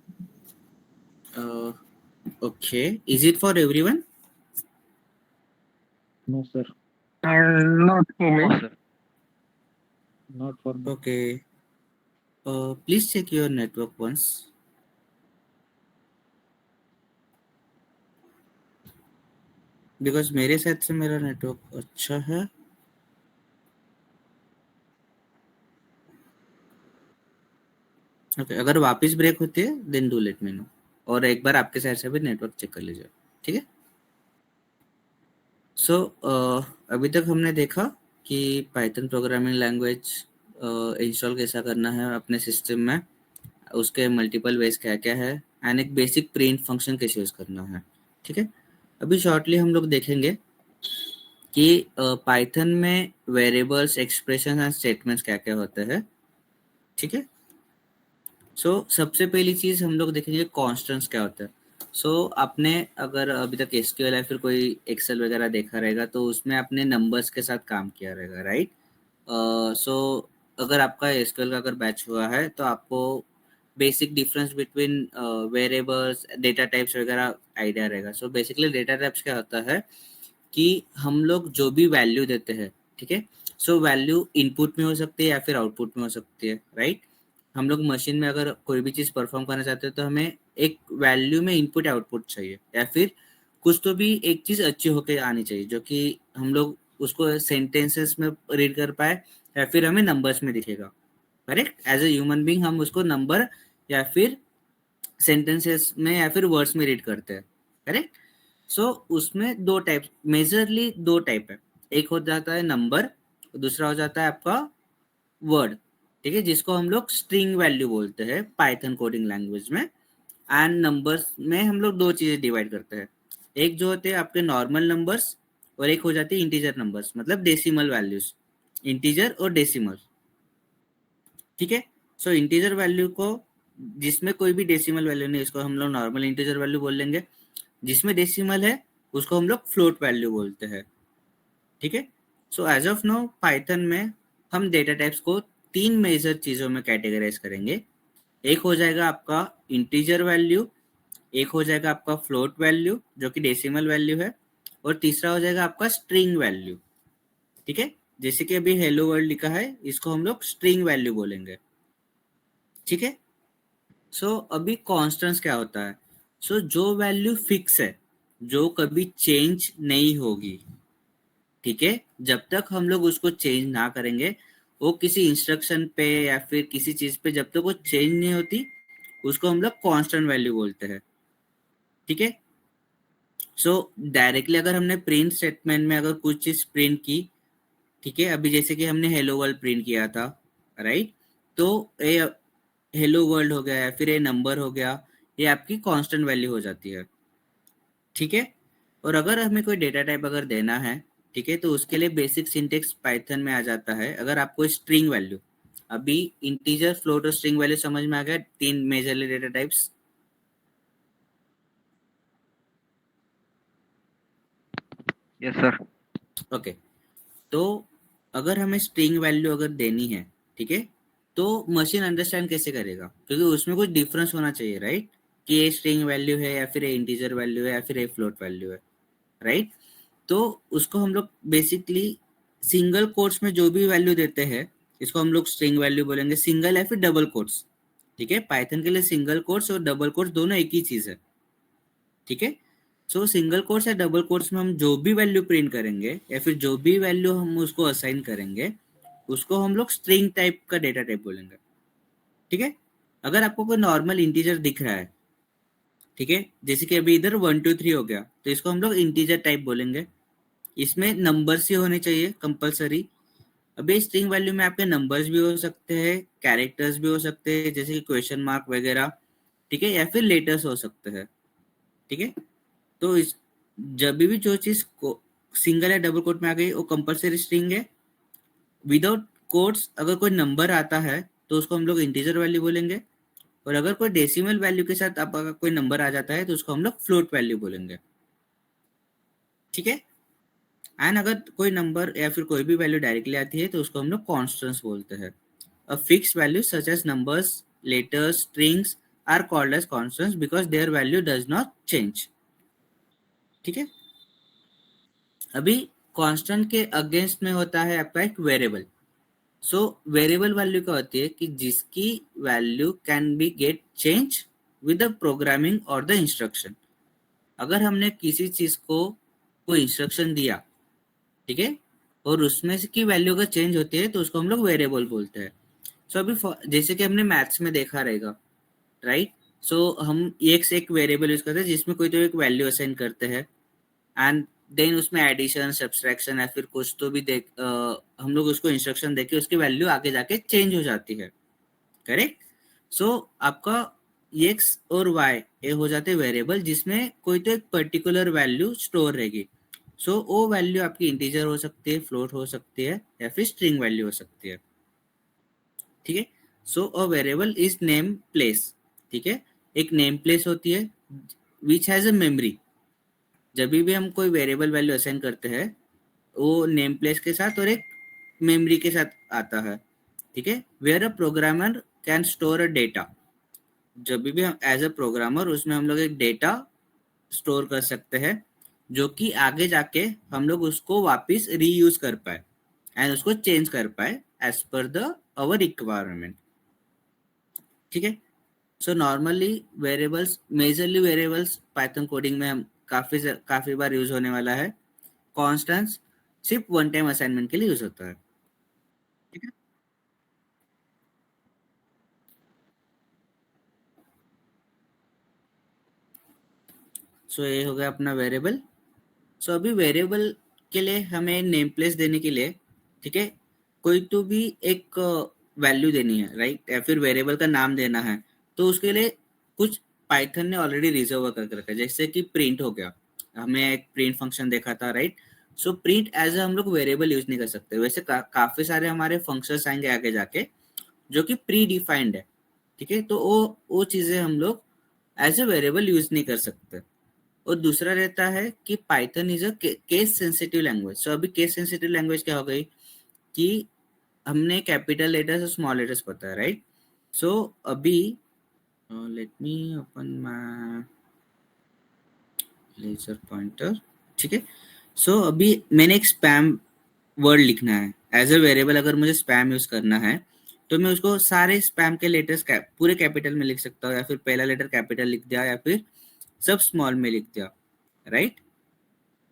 Okay, is it for everyone? No sir, not for me. No sir, not for me. Okay, please check your network once. Because मेरे साइड से मेरा नेटवर्क अच्छा है। ओके, अगर वापस ब्रेक होती है then do let me know, और एक बार आपके साइड से भी नेटवर्क चेक कर लीजिए, ठीक है। सो अभी तक हमने देखा कि पाइथन प्रोग्रामिंग लैंग्वेज इंस्टॉल कैसा करना है अपने सिस्टम में, उसके मल्टीपल वेज क्या क्या है, एंड एक बेसिक प्रिंट फंक्शन कैसे यूज करना है, ठीक है। अभी शॉर्टली हम लोग देखेंगे कि पाइथन में वेरिएबल्स, एक्सप्रेशन एंड स्टेटमेंट्स क्या क्या होते हैं, ठीक है। सो सबसे पहली चीज हम लोग देखेंगे कॉन्स्टेंट्स क्या होता है। आपने अगर अभी तक एसक्यूएल या फिर कोई एक्सेल वगैरह देखा रहेगा तो उसमें आपने नंबर्स के साथ काम किया रहेगा, राइट। सो अगर आपका एसक्यूएल का अगर बैच हुआ है तो आपको basic difference between variables, data types वगैरह आइडिया रहेगा। सो बेसिकली डेटा टाइप्स क्या होता है कि हम लोग जो भी वैल्यू देते हैं, ठीक है, सो वैल्यू इनपुट में हो सकती है या फिर आउटपुट में हो सकती है, राइट। हम लोग मशीन में अगर कोई भी चीज़ परफॉर्म करना चाहते हैं तो हमें एक वैल्यू में इनपुट आउटपुट चाहिए, या फिर कुछ तो भी एक चीज़ अच्छी होकर आनी चाहिए जो कि हम लोग उसको सेंटेंसेस में रीड कर पाए या फिर हमें नंबर्स में दिखेगा, correct. As a human being हम उसको नंबर या फिर सेंटेंसेस में या फिर वर्ड्स में रीड करते हैं, करेक्ट। उसमें दो टाइप, मेजरली दो टाइप है। एक हो जाता है नंबर, दूसरा हो जाता है आपका वर्ड, ठीक है, जिसको हम लोग स्ट्रिंग वैल्यू बोलते हैं पाइथन कोडिंग लैंग्वेज में। एंड नंबर्स में हम लोग दो चीजें डिवाइड करते हैं, एक जो होते हैं आपके नॉर्मल नंबर्स और एक हो जाती है इंटीजर नंबर्स, मतलब डेसिमल वैल्यूज, इंटीजर और डेसिमल, ठीक है। इंटीजर वैल्यू को, जिसमें कोई भी डेसिमल वैल्यू नहीं, इसको हम लोग नॉर्मल इंटीजर वैल्यू बोल लेंगे। जिसमें डेसिमल है उसको हम लोग फ्लोट वैल्यू बोलते हैं, ठीक है। एज ऑफ नाउ पाइथन में हम डेटा टाइप्स को तीन मेजर चीजों में कैटेगराइज करेंगे। एक हो जाएगा आपका इंटीजर वैल्यू, एक हो जाएगा आपका फ्लोट वैल्यू जो कि डेसिमल वैल्यू है, और तीसरा हो जाएगा आपका स्ट्रिंग वैल्यू, ठीक है। जैसे कि अभी हेलो वर्ल्ड लिखा है, इसको हम लोग स्ट्रिंग वैल्यू बोलेंगे, ठीक है। अभी कॉन्स्टेंट्स क्या होता है। जो वैल्यू फिक्स है, जो कभी चेंज नहीं होगी, ठीक है, जब तक हम लोग उसको चेंज ना करेंगे, वो किसी इंस्ट्रक्शन पे या फिर किसी चीज पे जब तक वो चेंज नहीं होती, उसको हम लोग कांस्टेंट वैल्यू बोलते हैं, ठीक है। डायरेक्टली अगर हमने प्रिंट स्टेटमेंट में अगर कुछ चीज प्रिंट की, ठीक है, अभी जैसे कि हमने हेलो वर्ल्ड प्रिंट किया था, राइट, तो ये हेलो वर्ल्ड हो गया या फिर ये नंबर हो गया, ये आपकी कांस्टेंट वैल्यू हो जाती है, ठीक है। और अगर हमें कोई डेटा टाइप अगर देना है, ठीक है, तो उसके लिए बेसिक सिंटेक्स पाइथन में आ जाता है। अगर आपको स्ट्रिंग वैल्यू, अभी इंटीजर, फ्लोट और स्ट्रिंग वैल्यू समझ में आ गया, तीन majorly data types. Yes sir. Okay, तो अगर हमें स्ट्रिंग वैल्यू अगर देनी है, ठीक है, तो मशीन अंडरस्टैंड कैसे करेगा, क्योंकि उसमें कुछ डिफरेंस होना चाहिए, राइट, कि ये स्ट्रिंग वैल्यू है या फिर ये इंटीजर वैल्यू है या फिर ये फ्लोट वैल्यू है, राइट। तो उसको हम लोग बेसिकली सिंगल कोट्स में जो भी वैल्यू देते हैं, इसको हम लोग स्ट्रिंग वैल्यू बोलेंगे, सिंगल या फिर डबल कोट्स, ठीक है। पाइथन के लिए सिंगल कोट्स और डबल कोट्स दोनों एक ही चीज है, ठीक है। सिंगल कोट्स या डबल कोट्स में हम जो भी वैल्यू प्रिंट करेंगे या फिर जो भी वैल्यू हम उसको असाइन करेंगे, उसको हम लोग स्ट्रिंग टाइप का डेटा टाइप बोलेंगे, ठीक है। अगर आपको कोई नॉर्मल इंटीजर दिख रहा है, ठीक है, जैसे कि अभी इधर 1 2 3 हो गया, तो इसको हम लोग इंटीजर टाइप बोलेंगे। इसमें नंबर्स ही होने चाहिए कंपलसरी। अभी स्ट्रिंग वैल्यू में आपके नंबर्स भी हो सकते हैं, कैरेक्टर्स भी हो सकते हैं जैसे कि क्वेश्चन मार्क वगैरह, ठीक है, या फिर लेटर्स हो सकते हैं, ठीक है। इस जब भी जो चीज सिंगल या डबल कोट में आ गई वो कंपलसरी स्ट्रिंग है। विदाउट कोट्स अगर कोई नंबर आता है तो उसको हम लोग इंटीजर वैल्यू बोलेंगे, और अगर कोई डेसिमल वैल्यू के साथ आपका कोई नंबर आ जाता है तो उसको हम लोग फ्लोट वैल्यू बोलेंगे। ठीक है। एंड अगर कोई नंबर या फिर कोई भी वैल्यू डायरेक्टली आती है तो उसको हम लोग कॉन्स्टेंट्स बोलते हैं। A fixed value such as numbers, letters, strings are called as constants because their value does not change. ठीक है। अभी कांस्टेंट के अगेंस्ट में होता है आपका एक वेरिएबल। सो वेरिएबल वैल्यू क्या होती है कि जिसकी value can be get change with the programming और द इंस्ट्रक्शन। अगर हमने किसी चीज को कोई इंस्ट्रक्शन दिया, ठीक है, और उसमें से की वैल्यू अगर चेंज होती है तो उसको हम लोग वेरिएबल बोलते हैं। सो अभी जैसे कि हमने मैथ्स में देखा रहेगा, राइट। सो हम एक से एक वेरिएबल यूज करते हैं जिसमें कोई तो एक वैल्यू असाइन करते हैं, एंड देन उसमें एडिशन, सब्सट्रैक्शन या फिर कुछ तो भी हम लोग उसको इंस्ट्रक्शन देके उसकी वैल्यू आगे जाके चेंज हो जाती है। करेक्ट। सो आपका एक्स और वाई ये हो जाते हैं वेरिएबल जिसमें कोई तो एक पर्टिकुलर वैल्यू स्टोर रहेगी। सो वो वैल्यू आपकी इंटीजर हो सकती है, फ्लोट हो सकती है, या फिर स्ट्रिंग वैल्यू हो सकती है। ठीक है। So a variable is name place. ठीक है। एक नेम प्लेस होती है विच हैज अ मेमोरी। जब भी हम कोई वेरिएबल वैल्यू असाइन करते हैं वो नेम प्लेस के साथ और एक मेमोरी के साथ आता है। ठीक है। Where a programmer can store a data. जब भी हम एज अ प्रोग्रामर उसमें हम लोग एक डेटा स्टोर कर सकते हैं जो कि आगे जाके हम लोग उसको वापस रीयूज कर पाए एंड उसको चेंज कर पाए as per the our requirement. ठीक है। So normally variables, majorly variables Python coding में हम काफी बार यूज होने वाला है। कॉन्स्टेंट्स सिर्फ वन टाइम असाइनमेंट के लिए यूज होता है। ठीक है। सो ये हो गया अपना वेरिएबल। सो अभी वेरिएबल के लिए हमें नेम प्लेस देने के लिए, ठीक है, कोई तो भी एक वैल्यू देनी है, राइट, या फिर वेरिएबल का नाम देना है। तो उसके लिए कुछ पाइथन ने ऑलरेडी रिजर्व करके रखा है, जैसे कि प्रिंट हो गया। हमें एक प्रिंट फंक्शन देखा था, राइट। सो प्रिंट एज हम लोग वेरिएबल यूज नहीं कर सकते। वैसे काफी सारे हमारे फंक्शंस आएंगे आगे जाके जो कि प्री डिफाइंड है। ठीक है। तो वो चीजें हम लोग एज ए वेरिएबल यूज नहीं कर सकते। और दूसरा रहता है कि Python is a case sensitive language. So अभी केस सेंसिटिव लैंग्वेज क्या हो गई कि हमने कैपिटल लेटर्स और स्मॉल लेटर्स पता है, राइट। सो अभी let me open my laser pointer. ठीक है। सो अभी मैंने एक स्पैम वर्ड लिखना है एज अ वेरिएबल। अगर मुझे स्पैम यूज करना है तो मैं उसको सारे स्पैम के लेटर्स पूरे कैपिटल में लिख सकता हूँ, या फिर पहला लेटर कैपिटल लिख दिया या फिर सब स्मॉल में लिख दिया, राइट,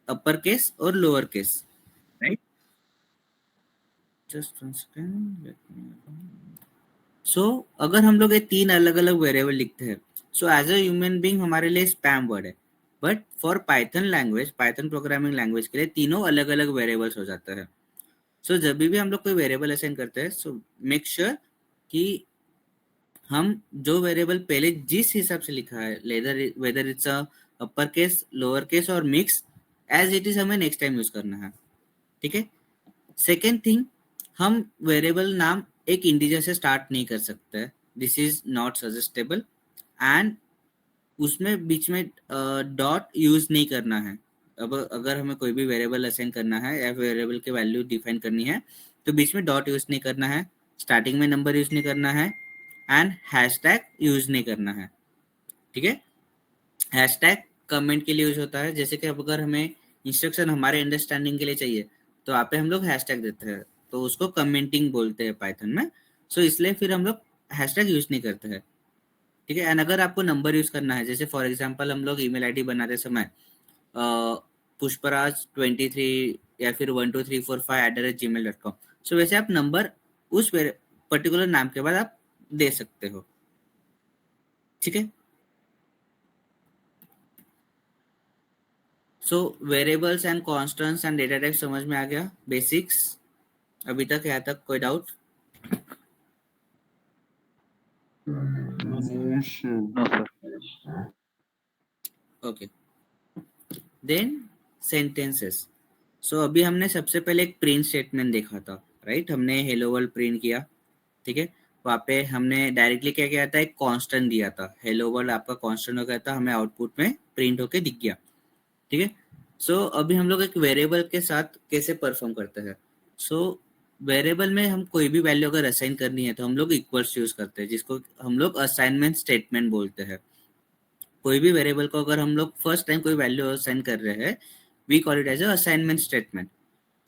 अपर केस और lower case, right. Just one second, let me. So अगर हम लोग ये तीन अलग अलग वेरिएबल लिखते हैं, so as a human being हमारे लिए स्पैम वर्ड है। But for Python language, Python programming language के लिए तीनों अलग अलग वेरिएबल्स हो जाता है। सो जब भी हम लोग कोई वेरिएबल असाइन करते हैं, सो मेक श्योर कि हम जो वेरिएबल पहले जिस हिसाब से लिखा है, whether it's upper case, lower case और मिक्स, एज इट इज हमें नेक्स्ट टाइम यूज करना है। ठीक है। सेकेंड थिंग, हम वेरिएबल नाम एक इंटीजर से स्टार्ट नहीं कर सकते। This is not suggestible. And उसमें बीच में डॉट यूज नहीं करना है। अब अगर हमें कोई भी वेरिएबल असाइन करना है या वेरिएबल की वैल्यू डिफाइन करनी है तो बीच में डॉट यूज नहीं करना है, स्टार्टिंग में नंबर यूज नहीं करना है, एंड हैशटैग यूज नहीं करना है। ठीक है। हैशटैग कमेंट के लिए यूज होता है। जैसे कि अब अगर हमें इंस्ट्रक्शन हमारे अंडरस्टैंडिंग के लिए चाहिए तो यहाँ पे हम लोग हैशटैग देते हैं, तो उसको कमेंटिंग बोलते हैं पाइथन में। सो इसलिए फिर हम लोग हैशटैग यूज नहीं करते हैं। ठीक है। एंड अगर आपको नंबर यूज करना है, जैसे फॉर एग्जांपल हम लोग ईमेल आईडी बनाते समय पुष्पराज 23 या फिर 12345@gmail.com, सो वैसे आप नंबर उस पर्टिकुलर नाम के बाद आप दे सकते हो। ठीक है। So variables and constants and data type समझ में आ गया, बेसिक्स अभी तक, यहाँ तक कोई doubt? No sir. Okay. Then sentences. So अभी हमने सबसे पहले एक प्रिंट स्टेटमेंट देखा था, राइट? हमने हेलो वर्ल्ड प्रिंट किया, ठीक है। वहाँ पे हमने डायरेक्टली क्या किया था, एक कांस्टेंट दिया था, हेलो वर्ल्ड आपका कांस्टेंट हो गया था, हमें आउटपुट में प्रिंट होके दिख गया, ठीक है। सो अभी हम लोग एक वेरिएबल के साथ कैसे परफॉर्म करते हैं। सो वेरिएबल में हम कोई भी वैल्यू अगर असाइन करनी है तो हम लोग इक्वल्स यूज करते हैं, जिसको हम लोग असाइनमेंट स्टेटमेंट बोलते हैं। कोई भी वेरिएबल को अगर हम लोग फर्स्ट टाइम कोई वैल्यू असाइन कर रहे हैं, we call it as a assignment statement.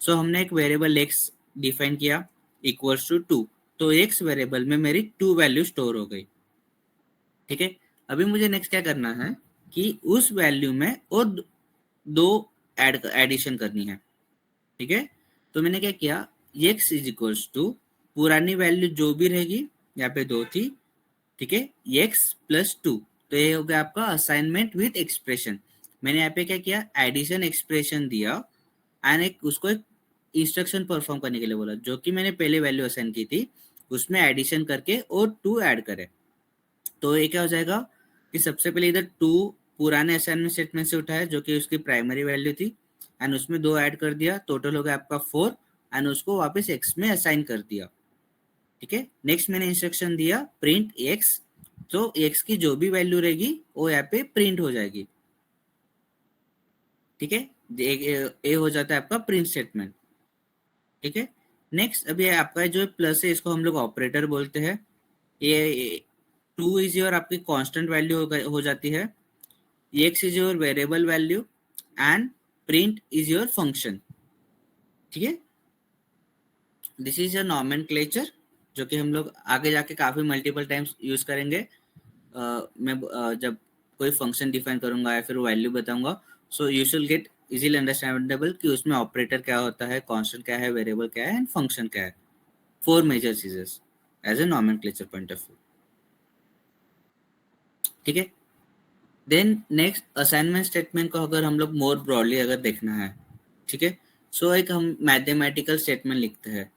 So हमने एक वेरिएबल एक्स डिफाइन किया इक्वल्स टू 2, तो एक्स वेरिएबल में मेरी 2 वैल्यू स्टोर हो गई, ठीक है। अभी मुझे नेक्स्ट क्या करना है कि उस वैल्यू में और दो एडिशन करनी है, ठीक है। तो मैंने क्या किया, एक्स इज इक्वल्स टू पुरानी वैल्यू जो भी रहेगी, यहाँ पे 2 थी, ठीक है, एक्स प्लस 2, तो ये हो गया आपका असाइनमेंट विथ एक्सप्रेशन। मैंने यहाँ पे क्या किया, एडिशन एक्सप्रेशन दिया एंड एक उसको एक इंस्ट्रक्शन परफॉर्म करने के लिए बोला, जो कि मैंने पहले वैल्यू असाइन की थी उसमें एडिशन करके और 2 ऐड करे। तो ये क्या हो जाएगा कि सबसे पहले इधर 2 पुराने असाइनमेंट स्टेटमेंट से उठाया जो कि उसकी प्राइमरी वैल्यू थी, एंड उसमें 2 ऐड कर दिया, टोटल हो गया आपका 4, एंड उसको वापस x में असाइन कर दिया, ठीक है। नेक्स्ट मैंने इंस्ट्रक्शन दिया प्रिंट x, तो x की जो भी वैल्यू रहेगी वो यहाँ पे प्रिंट हो जाएगी, ठीक है। ये हो जाता है आपका प्रिंट स्टेटमेंट, ठीक है। नेक्स्ट अभी आपका जो प्लस है इसको हम लोग ऑपरेटर बोलते हैं। ये 2 इज योर आपकी कांस्टेंट वैल्यू हो जाती है, x is your variable value and print is your function, ठीक है। दिस इज अ नॉमेनक्लेचर जो कि हम लोग आगे जाके काफी मल्टीपल टाइम्स यूज करेंगे। मैं जब कोई फंक्शन डिफाइन करूंगा या फिर वैल्यू बताऊंगा, so you should get easily understandable कि उसमें ऑपरेटर क्या होता है, कांस्टेंट क्या है, वेरिएबल क्या है एंड फंक्शन क्या है। 4 मेजर चीजेस as a nomenclature point of view, ठीक है। देन नेक्स्ट असाइनमेंट स्टेटमेंट को अगर हम लोग मोर ब्रॉडली अगर देखना है, ठीक है, सो एक हम मैथमेटिकल स्टेटमेंट लिखते हैं,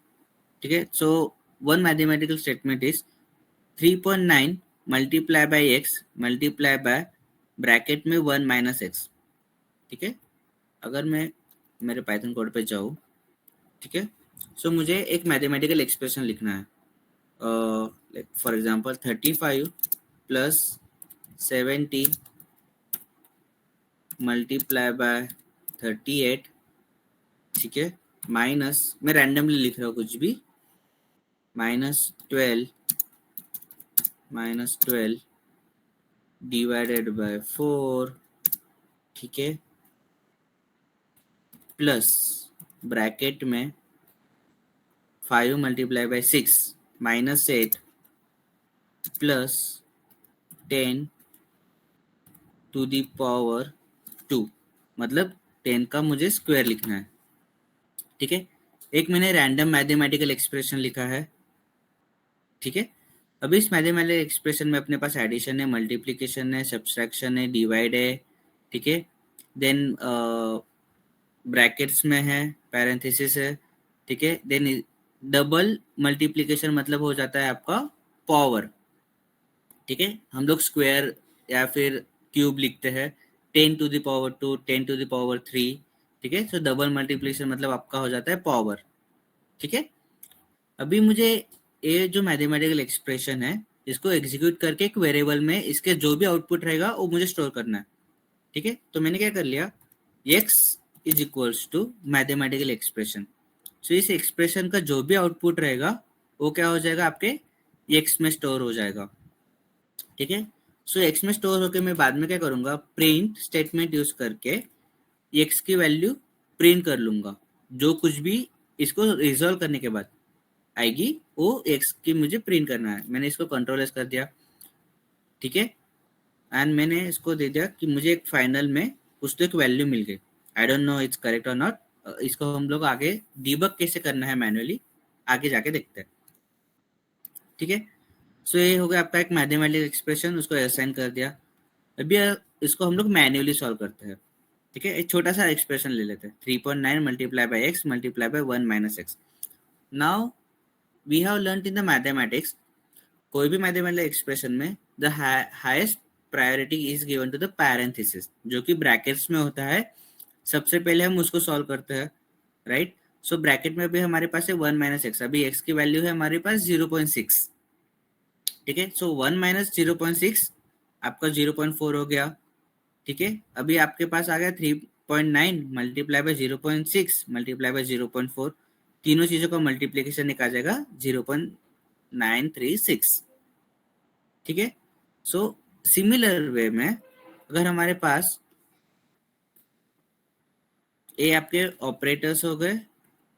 ठीक है। So one mathematical statement is 3.9 multiply by x multiply bye bracket में 1 माइनस एक्स, ठीक है। अगर मैं मेरे पाइथन कोड पे जाऊँ, ठीक है, सो मुझे एक मैथमेटिकल एक्सप्रेशन लिखना है, for example 35 plus 70 multiply by 38, ठीक है, माइनस, मैं रैंडमली लिख रहा हूँ कुछ भी, -12 डिवाइडेड बाय 4, ठीक है, प्लस ब्रैकेट में 5 multiply by 6 -8 plus 10 to the power 2, मतलब 10 का मुझे स्क्वायर लिखना है, ठीक है। एक मैंने रैंडम मैथमेटिकल एक्सप्रेशन लिखा है, ठीक है। अभी इस मैथमेटिकल एक्सप्रेशन में अपने पास एडिशन है, मल्टीप्लिकेशन है, सब्सट्रैक्शन है, डिवाइड है, ठीक है। देन ब्रैकेट्स में है, पैरेंथेसिस है, ठीक है। देन डबल मल्टीप्लिकेशन मतलब हो जाता है आपका पावर, ठीक है। हम लोग स्क्वायर या फिर क्यूब लिखते हैं, 10 to the power 2, 10 to the power 3, ठीक है। सो डबल मल्टीप्लिकेशन मतलब आपका हो जाता है पावर, ठीक है। अभी मुझे ये जो मैथमेटिकल एक्सप्रेशन है इसको एग्जीक्यूट करके एक वेरिएबल में इसके जो भी आउटपुट रहेगा वो मुझे स्टोर करना है, ठीक है। तो मैंने क्या कर लिया, x is equals to mathematical expression, so इस एक्सप्रेशन का जो भी आउटपुट रहेगा वो क्या हो जाएगा, आपके x में स्टोर हो जाएगा, ठीक है। सो x में स्टोर होकर मैं बाद में क्या करूंगा, प्रिंट स्टेटमेंट यूज करके x की वैल्यू प्रिंट कर लूंगा, जो कुछ भी इसको रिजॉल्व करने के बाद आएगी वो x की मुझे प्रिंट करना है। मैंने इसको कंट्रोल एस कर दिया, ठीक है, एंड मैंने इसको दे दिया कि मुझे एक फाइनल में कुछ तो एक वैल्यू मिल गई। I don't know it's correct और नॉट, इसको हम लोग आगे डीबग कैसे करना है मैनुअली आगे जाके देखते हैं, ठीक है। सो ये हो गया आपका एक मैथमेटिकल एक्सप्रेशन, उसको असाइन कर दिया। अभी इसको हम लोग मैन्युअली सॉल्व करते हैं, ठीक है। एक छोटा सा एक्सप्रेशन ले लेते हैं, 3.9 multiply by X multiply by 1 minus X. Now we have learned in the mathematics, कोई भी मैथमेटिकल एक्सप्रेशन में the highest priority is given to the parenthesis, जो कि ब्रैकेट्स में होता है। सबसे पहले हम उसको सॉल्व करते हैं, राइट। सो ब्रैकेट में भी हमारे पास है 1 माइनस एक्स, अभी एक्स की वैल्यू है हमारे पास 0.6, ठीक है। सो 1 माइनस 0.6 आपका 0.4 हो गया, ठीक है। अभी आपके पास आ गया 3.9 मल्टीप्लाई बाय 0.6 मल्टीप्लाई बाय 0.4, तीनों चीजों का मल्टीप्लीकेशन निकाल जाएगा 0.936, ठीक है। सो सिमिलर वे में अगर हमारे पास ये आपके ऑपरेटर्स हो गए,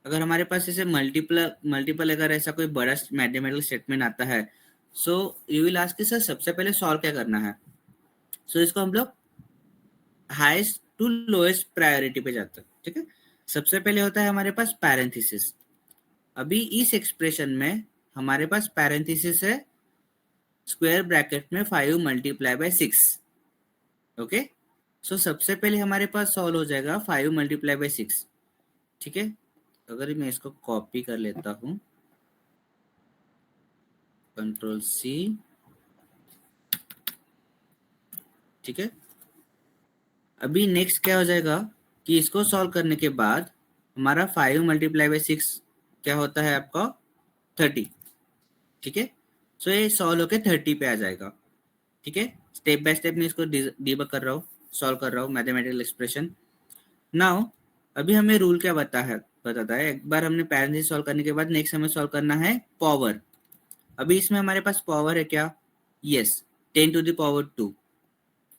अगर हमारे पास ऐसे मल्टीपल अगर ऐसा कोई बड़ा मैथमेटिकल स्टेटमेंट आता है, so you will ask sir सबसे पहले सॉल्व क्या करना है। सो इसको हम लोग हाईएस्ट टू लोएस्ट प्रायोरिटी पे जाते हैं, ठीक है। सबसे पहले होता है हमारे पास पैरेंथेसिस। अभी इस एक्सप्रेशन में हमारे पास पैरेंथेसिस है स्क्वायर ब्रैकेट में 5 मल्टीप्लाई बाय 6, ओके। सो सबसे पहले हमारे पास सॉल्व हो जाएगा 5 मल्टीप्लाई बाय 6, ठीक है। अगर मैं इसको कॉपी कर लेता हूँ, कंट्रोल सी, ठीक है। अभी नेक्स्ट क्या हो जाएगा कि इसको सॉल्व करने के बाद हमारा 5 मल्टीप्लाई बाय 6 क्या होता है आपका 30, ठीक है। सो ये सॉल्व होके 30 पे आ जाएगा, ठीक है। स्टेप बाय स्टेप में इसको डीबग कर रहा हूँ, सॉल्व कर रहा हूँ मैथमेटिकल एक्सप्रेशन। नाउ अभी हमें रूल क्या बताता है, एक बार हमने पैरेंथेसिस सॉल्व करने के बाद नेक्स्ट हमें सॉल्व करना है पावर। अभी इसमें हमारे पास पावर है क्या, यस 10 टू द पावर 2,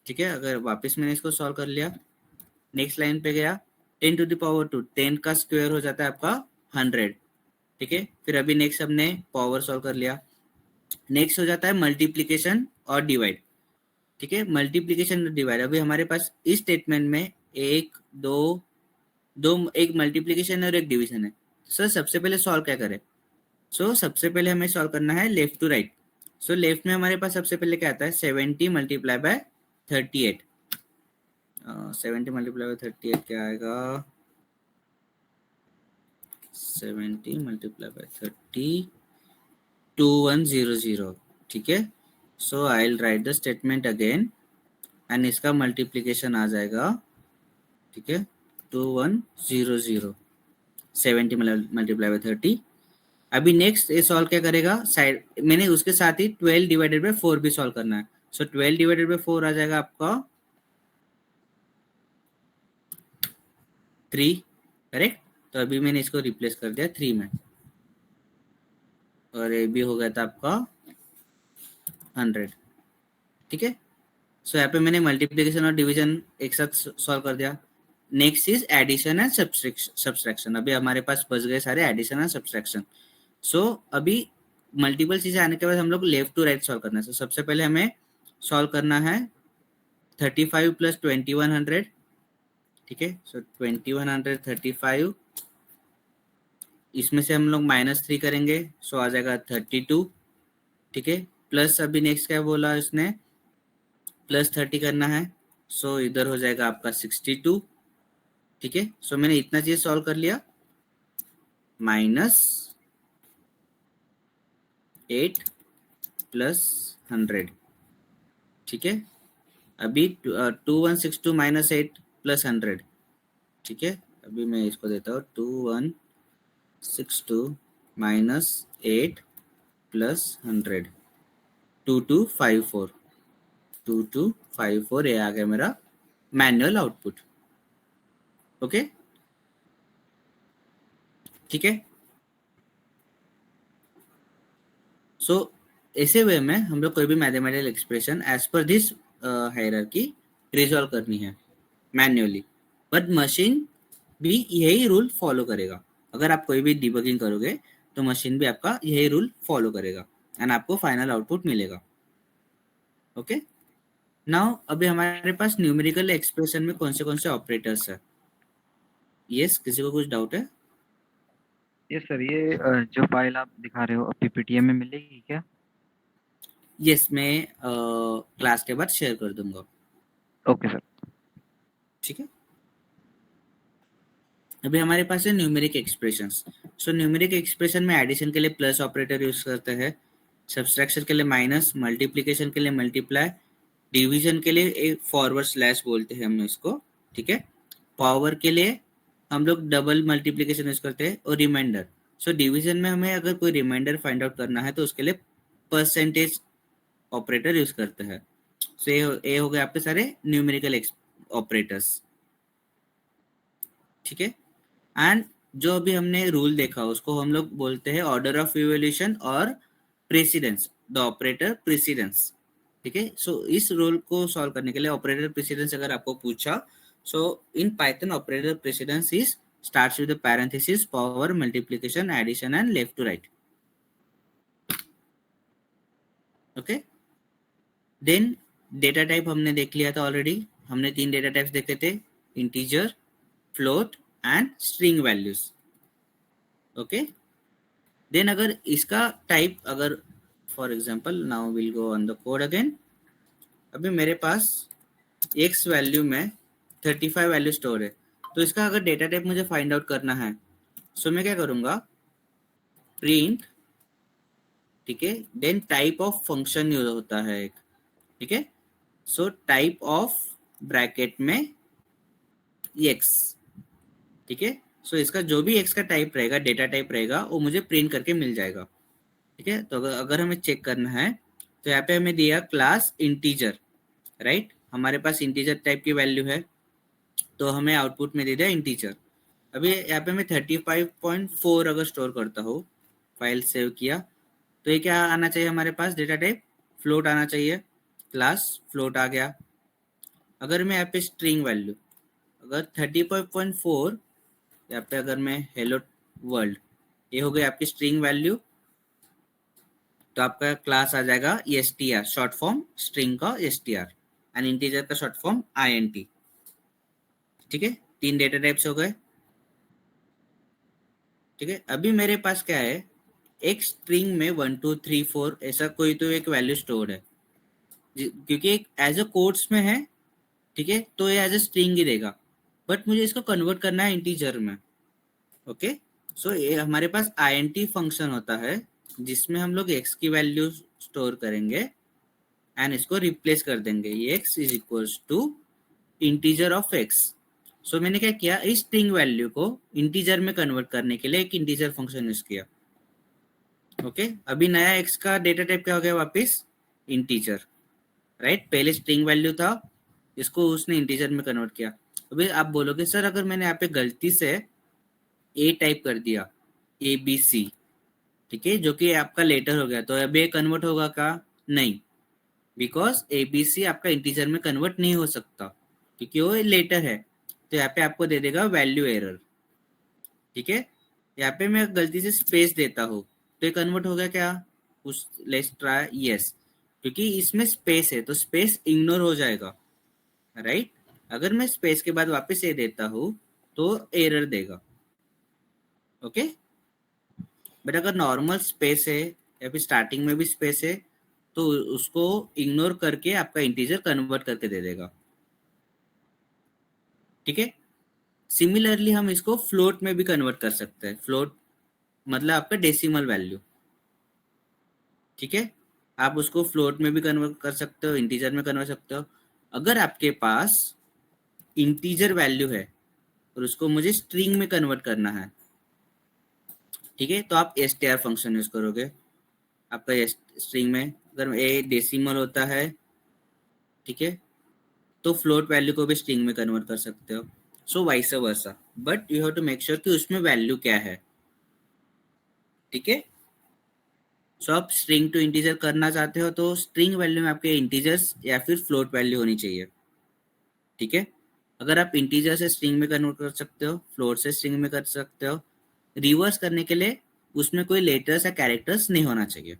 ठीक है। अगर वापस मैंने इसको सॉल्व कर लिया, नेक्स्ट लाइन पे गया 10 टू द पावर 2, 10 का स्क्वायर हो जाता है आपका 100, ठीक है। फिर अभी नेक्स्ट हमने पावर सॉल्व कर लिया, नेक्स्ट हो जाता है मल्टीप्लीकेशन और डिवाइड, ठीक है। मल्टीप्लीकेशन और डिवाइड, अभी हमारे पास इस स्टेटमेंट में एक एक मल्टीप्लीकेशन और एक डिवीजन है। सर सबसे पहले सॉल्व क्या करें, सो सबसे पहले हमें सॉल्व करना है left to right. So left में हमारे पास सबसे पहले क्या आता है 70 मल्टीप्लाई बाय 38, 70 मल्टीप्लाई बाय 38 क्या आएगा, 70 मल्टीप्लाई बाय 30 2100, ठीक है। So I will write the statement again and इसका मल्टीप्लीकेशन आ जाएगा, ठीक है 2100, 70 मल्टीप्लाई बाय 30। अभी नेक्स्ट ये सॉल्व क्या करेगा, साइड मैंने उसके साथ ही 12 डिवाइडेड बाय 4 भी सॉल्व करना है। सो 12 डिवाइडेड बाय 4 आ जाएगा आपका 3, करेक्ट। तो अभी मैंने इसको रिप्लेस कर दिया 3 में, और ये भी हो गया था आपका 100, ठीक है। सो यहाँ पे मैंने मल्टीप्लिकेशन और डिवीजन एक साथ सॉल्व कर दिया। Next is addition and subtraction, अभी हमारे पास बच गए सारे एडिशन एंड सब्सट्रैक्शन। सो अभी मल्टीपल चीजें आने के बाद हम लोग लेफ्ट टू राइट सॉल्व करना है। सबसे पहले हमें सॉल्व करना है 35 प्लस 2100, ठीक है। सो 2135, इसमें से हम लोग -3 करेंगे, सो आ जाएगा 32, ठीक है। प्लस अभी नेक्स्ट क्या बोला इसने, प्लस 30 करना है, सो इधर हो जाएगा आपका 62, ठीक है। सो मैंने इतना चीज सॉल्व कर लिया, -8 प्लस 100, ठीक है। अभी 2162 -8 प्लस 100, ठीक है। अभी मैं इसको देता हूँ 2162 -8 प्लस 100, 2254, 2254, ये आ गया मेरा मैनुअल आउटपुट, ओके, ठीक है। सो ऐसे वे में हम लोग कोई भी mathematical expression as per this hierarchy resolve करनी है मैन्युअली, बट मशीन भी यही रूल फॉलो करेगा। अगर आप कोई भी डिबगिंग करोगे तो मशीन भी आपका यही रूल फॉलो करेगा एंड आपको फाइनल आउटपुट मिलेगा, ओके। नाउ अभी हमारे पास न्यूमेरिकल एक्सप्रेशन में कौन से ऑपरेटर्स है, यस किसी को कुछ डाउट है? ये सर ये जो फाइल आप दिखा रहे हो पीपीटीएम में मिलेगी क्या? यस मैं क्लास के बाद शेयर कर दूंगा, ओके सर, ठीक है। अभी हमारे पास है न्यूमेरिक एक्सप्रेशंस। सो न्यूमेरिक एक्सप्रेशन में एडिशन के लिए प्लस ऑपरेटर यूज करते हैं, सब्सट्रैक्शन के लिए माइनस, मल्टीप्लिकेशन के लिए मल्टीप्लाई, डिवीजन के लिए एक फॉरवर्ड स्लैश बोलते हैं हम इसको, ठीक है। पावर के लिए हम लोग डबल मल्टीप्लिकेशन यूज करते हैं और रिमाइंडर। सो डिवीजन में हमें अगर कोई रिमाइंडर फाइंड आउट करना है तो उसके लिए परसेंटेज ऑपरेटर यूज करते हैं। सो ये हो गए आपके सारे न्यूमेरिकल ऑपरेटर्स, ठीक है। एंड जो अभी हमने रूल देखा उसको हम लोग बोलते हैं ऑर्डर ऑफ इवोल्यूशन और प्रेसिडेंस, द ऑपरेटर प्रेसिडेंस, ठीक है। सो इस रूल को सॉल्व करने के लिए ऑपरेटर प्रेसिडेंस अगर आपको पूछा, so in Python operator precedence is starts with parenthesis, power, multiplication, addition and left to right, okay. Then data type हमने देख लिया था ऑलरेडी, हमने 3 डेटा टाइप्स देखे थे, integer, float and string values, okay. Then अगर इसका टाइप, अगर for example now will go on the code again. अभी मेरे पास x वैल्यू में 35 वैल्यू स्टोर है, तो इसका अगर डेटा टाइप मुझे फाइंड आउट करना है, सो मैं क्या करूंगा, प्रिंट, ठीक है। Then type of function use होता है एक, ठीक है। सो टाइप ऑफ ब्रैकेट में x, ठीक है। सो इसका जो भी x का टाइप रहेगा, डेटा टाइप रहेगा, वो मुझे प्रिंट करके मिल जाएगा, ठीक है। तो अगर हमें चेक करना है तो यहाँ पे हमें दिया क्लास इंटीजर, राइट। हमारे पास इंटीजर टाइप की वैल्यू है तो हमें आउटपुट में दे दिया इंटीजर। अभी यहाँ पे मैं 35.4 अगर स्टोर करता हूँ, फाइल सेव किया, तो ये क्या आना चाहिए हमारे पास डेटा टाइप, फ्लोट आना चाहिए, क्लास फ्लोट आ गया। अगर मैं यहाँ पे स्ट्रिंग वैल्यू, अगर 35.4 यहाँ पे अगर मैं हेलो वर्ल्ड, ये हो गई आपकी स्ट्रिंग वैल्यू, तो आपका क्लास आ जाएगा str, शॉर्ट फॉर्म स्ट्रिंग का str, एंड इंटीजर का शॉर्ट फॉर्म int, ठीक है। 3 डेटा टाइप्स हो गए, ठीक है। अभी मेरे पास क्या है, एक स्ट्रिंग में 1 2 3 4 ऐसा कोई तो एक वैल्यू स्टोर है, क्योंकि एक एज अ कोट्स में है, ठीक है, तो ये एज अ स्ट्रिंग ही देगा, बट मुझे इसको कन्वर्ट करना है इंटीजर में, ओके। सो ये हमारे पास int फंक्शन होता है जिसमें हम लोग x की वैल्यू स्टोर करेंगे एंड इसको रिप्लेस कर देंगे, x is equals to integer of x। So मैंने क्या किया, इस स्ट्रिंग वैल्यू को इंटीजर में कन्वर्ट करने के लिए एक इंटीजर फंक्शन यूज किया, ओके। अभी नया x का डेटा टाइप क्या हो गया, वापस इंटीजर, राइट। पहले स्ट्रिंग वैल्यू था, इसको उसने इंटीजर में कन्वर्ट किया। अभी आप बोलोगे सर अगर मैंने यहाँ पे गलती से a टाइप कर दिया, ABC, ठीक है, जो कि आपका लेटर हो गया, तो अब ये कन्वर्ट होगा क्या, नहीं, बिकॉज ABC आपका इंटीजर में कन्वर्ट नहीं हो सकता क्योंकि वो लेटर है, तो यहाँ पे आपको दे देगा वैल्यू एरर, ठीक है। यहाँ पे मैं गलती से स्पेस देता हूँ तो ये कन्वर्ट हो गया क्या, उस लेट्स ट्राई, यस, क्योंकि इसमें स्पेस है तो स्पेस इग्नोर हो जाएगा, राइट। अगर मैं स्पेस के बाद वापस ये देता हूँ तो एरर देगा, ओके। बट अगर नॉर्मल स्पेस है या फिर स्टार्टिंग में भी स्पेस है तो उसको इग्नोर करके आपका इंटीजर कन्वर्ट करके दे देगा, ठीक है। सिमिलरली हम इसको फ्लोट में भी कन्वर्ट कर सकते हैं, फ्लोट मतलब आपका डेसिमल वैल्यू, ठीक है। आप उसको फ्लोट में भी कन्वर्ट कर सकते हो, इंटीजर में कन्वर्ट सकते हो। अगर आपके पास इंटीजर वैल्यू है और उसको मुझे स्ट्रिंग में कन्वर्ट करना है, ठीक है, तो आप str फंक्शन यूज करोगे। आपका स्ट्रिंग में अगर ए डेसिमल होता है, ठीक है, तो फ्लोट वैल्यू को भी स्ट्रिंग में कन्वर्ट कर सकते हो, so vice versa, but you have to make sure कि उसमें वैल्यू क्या है, ठीक है। सो आप स्ट्रिंग टू इंटीजर करना चाहते हो तो स्ट्रिंग वैल्यू में आपके इंटीजर्स या फिर फ्लोट वैल्यू होनी चाहिए, ठीक है। अगर आप इंटीजर से स्ट्रिंग में कन्वर्ट कर सकते हो, फ्लोट से स्ट्रिंग में कर सकते हो, रिवर्स करने के लिए उसमें कोई लेटर्स या कैरेक्टर्स नहीं होना चाहिए।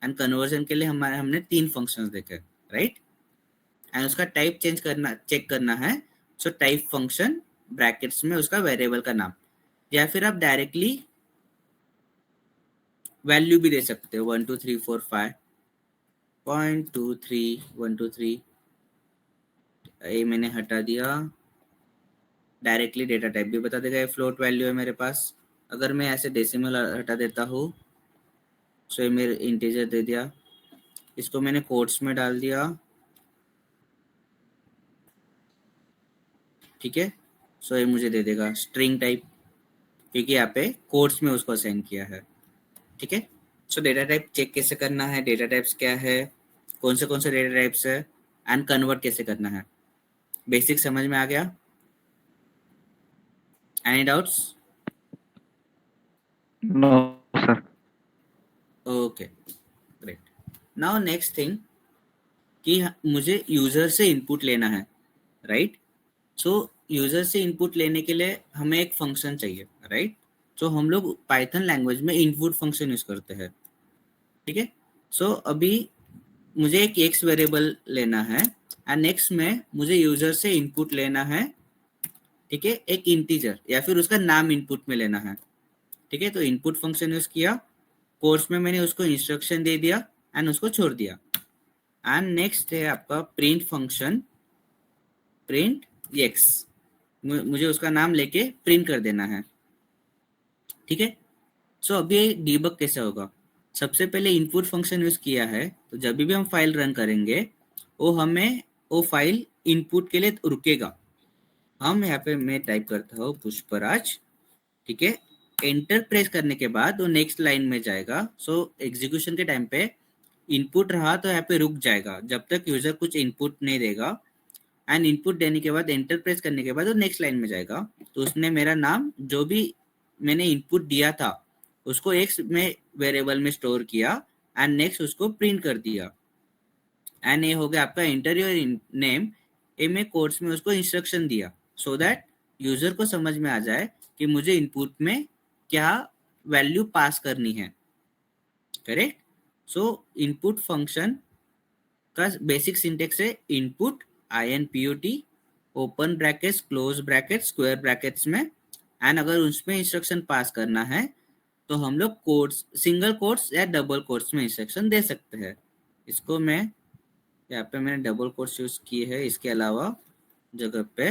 एंड कन्वर्जन के लिए हमने 3 फंक्शंस देखे, राइट। एंड उसका टाइप चेंज करना, चेक करना है, सो टाइप फंक्शन ब्रैकेट्स में उसका वेरिएबल का नाम, या फिर आप डायरेक्टली वैल्यू भी दे सकते हो, 1 2 3 4 5.23 1 2 3, ये मैंने हटा दिया, डायरेक्टली डेटा टाइप भी बता देगा, ये फ्लोट वैल्यू है मेरे पास। अगर मैं ऐसे डेसिमल हटा देता हूँ, सो ये मेरे इंटीजर दे दिया, इसको मैंने कोट्स में डाल दिया, ठीक है। सो ये मुझे दे देगा स्ट्रिंग टाइप, क्योंकि यहाँ पे कोट्स में उसको असाइन किया है। ठीक है, सो डेटा टाइप चेक कैसे करना है, डेटा टाइप्स क्या है, कौन से डेटा टाइप्स है, एंड कन्वर्ट कैसे करना है, बेसिक समझ में आ गया? Any doubts? No sir. Okay great. Now next thing कि मुझे यूजर से इनपुट लेना है, राइट? सो यूजर से इनपुट लेने के लिए हमें एक फंक्शन चाहिए, राइट? सो हम लोग पाइथन लैंग्वेज में इनपुट फंक्शन यूज करते हैं। ठीक है, सो अभी मुझे एक एक्स वेरिएबल लेना है एंड नेक्स्ट में मुझे यूजर से इनपुट लेना है। ठीक है, एक इंटीजर या फिर उसका नाम इनपुट में लेना है। ठीक है, तो इनपुट फंक्शन यूज किया, कोर्स में मैंने उसको इंस्ट्रक्शन दे दिया एंड उसको छोड़ दिया। एंड नेक्स्ट है आपका प्रिंट फंक्शन, प्रिंट एक्स, मुझे उसका नाम लेके प्रिंट कर देना है। ठीक है, सो अभी डीबग कैसे होगा? सबसे पहले इनपुट फंक्शन यूज किया है, तो जब भी हम फाइल रन करेंगे वो फाइल इनपुट के लिए रुकेगा। हम यहाँ पे मैं टाइप करता हूँ पुष्पराज। ठीक है, एंटर प्रेस करने के बाद वो नेक्स्ट लाइन में जाएगा। सो एग्जीक्यूशन के टाइम पे इनपुट रहा तो यहाँ पे रुक जाएगा जब तक यूजर कुछ इनपुट नहीं देगा, एंड इनपुट देने के बाद एंटर प्रेस करने के बाद वो नेक्स्ट लाइन में जाएगा। तो उसने मेरा नाम जो भी मैंने इनपुट दिया था उसको एक्स में वेरिएबल में स्टोर किया एंड नेक्स्ट उसको प्रिंट कर दिया। एंड ये हो गया आपका एंटर योर नेम, ए में कोड्स में उसको इंस्ट्रक्शन दिया सो दैट यूजर को समझ में आ जाए कि मुझे इनपुट में क्या वैल्यू पास करनी है। करेक्ट? सो इनपुट फंक्शन का बेसिक सिंटेक्स है input INPUT open brackets close brackets square brackets में, एंड अगर उसमें इंस्ट्रक्शन पास करना है तो हम लोग कोड्स, सिंगल कोट्स या डबल कोट्स में इंस्ट्रक्शन दे सकते हैं। इसको मैं यहाँ पे मैंने डबल कोट्स यूज किए हैं, इसके अलावा जगह पे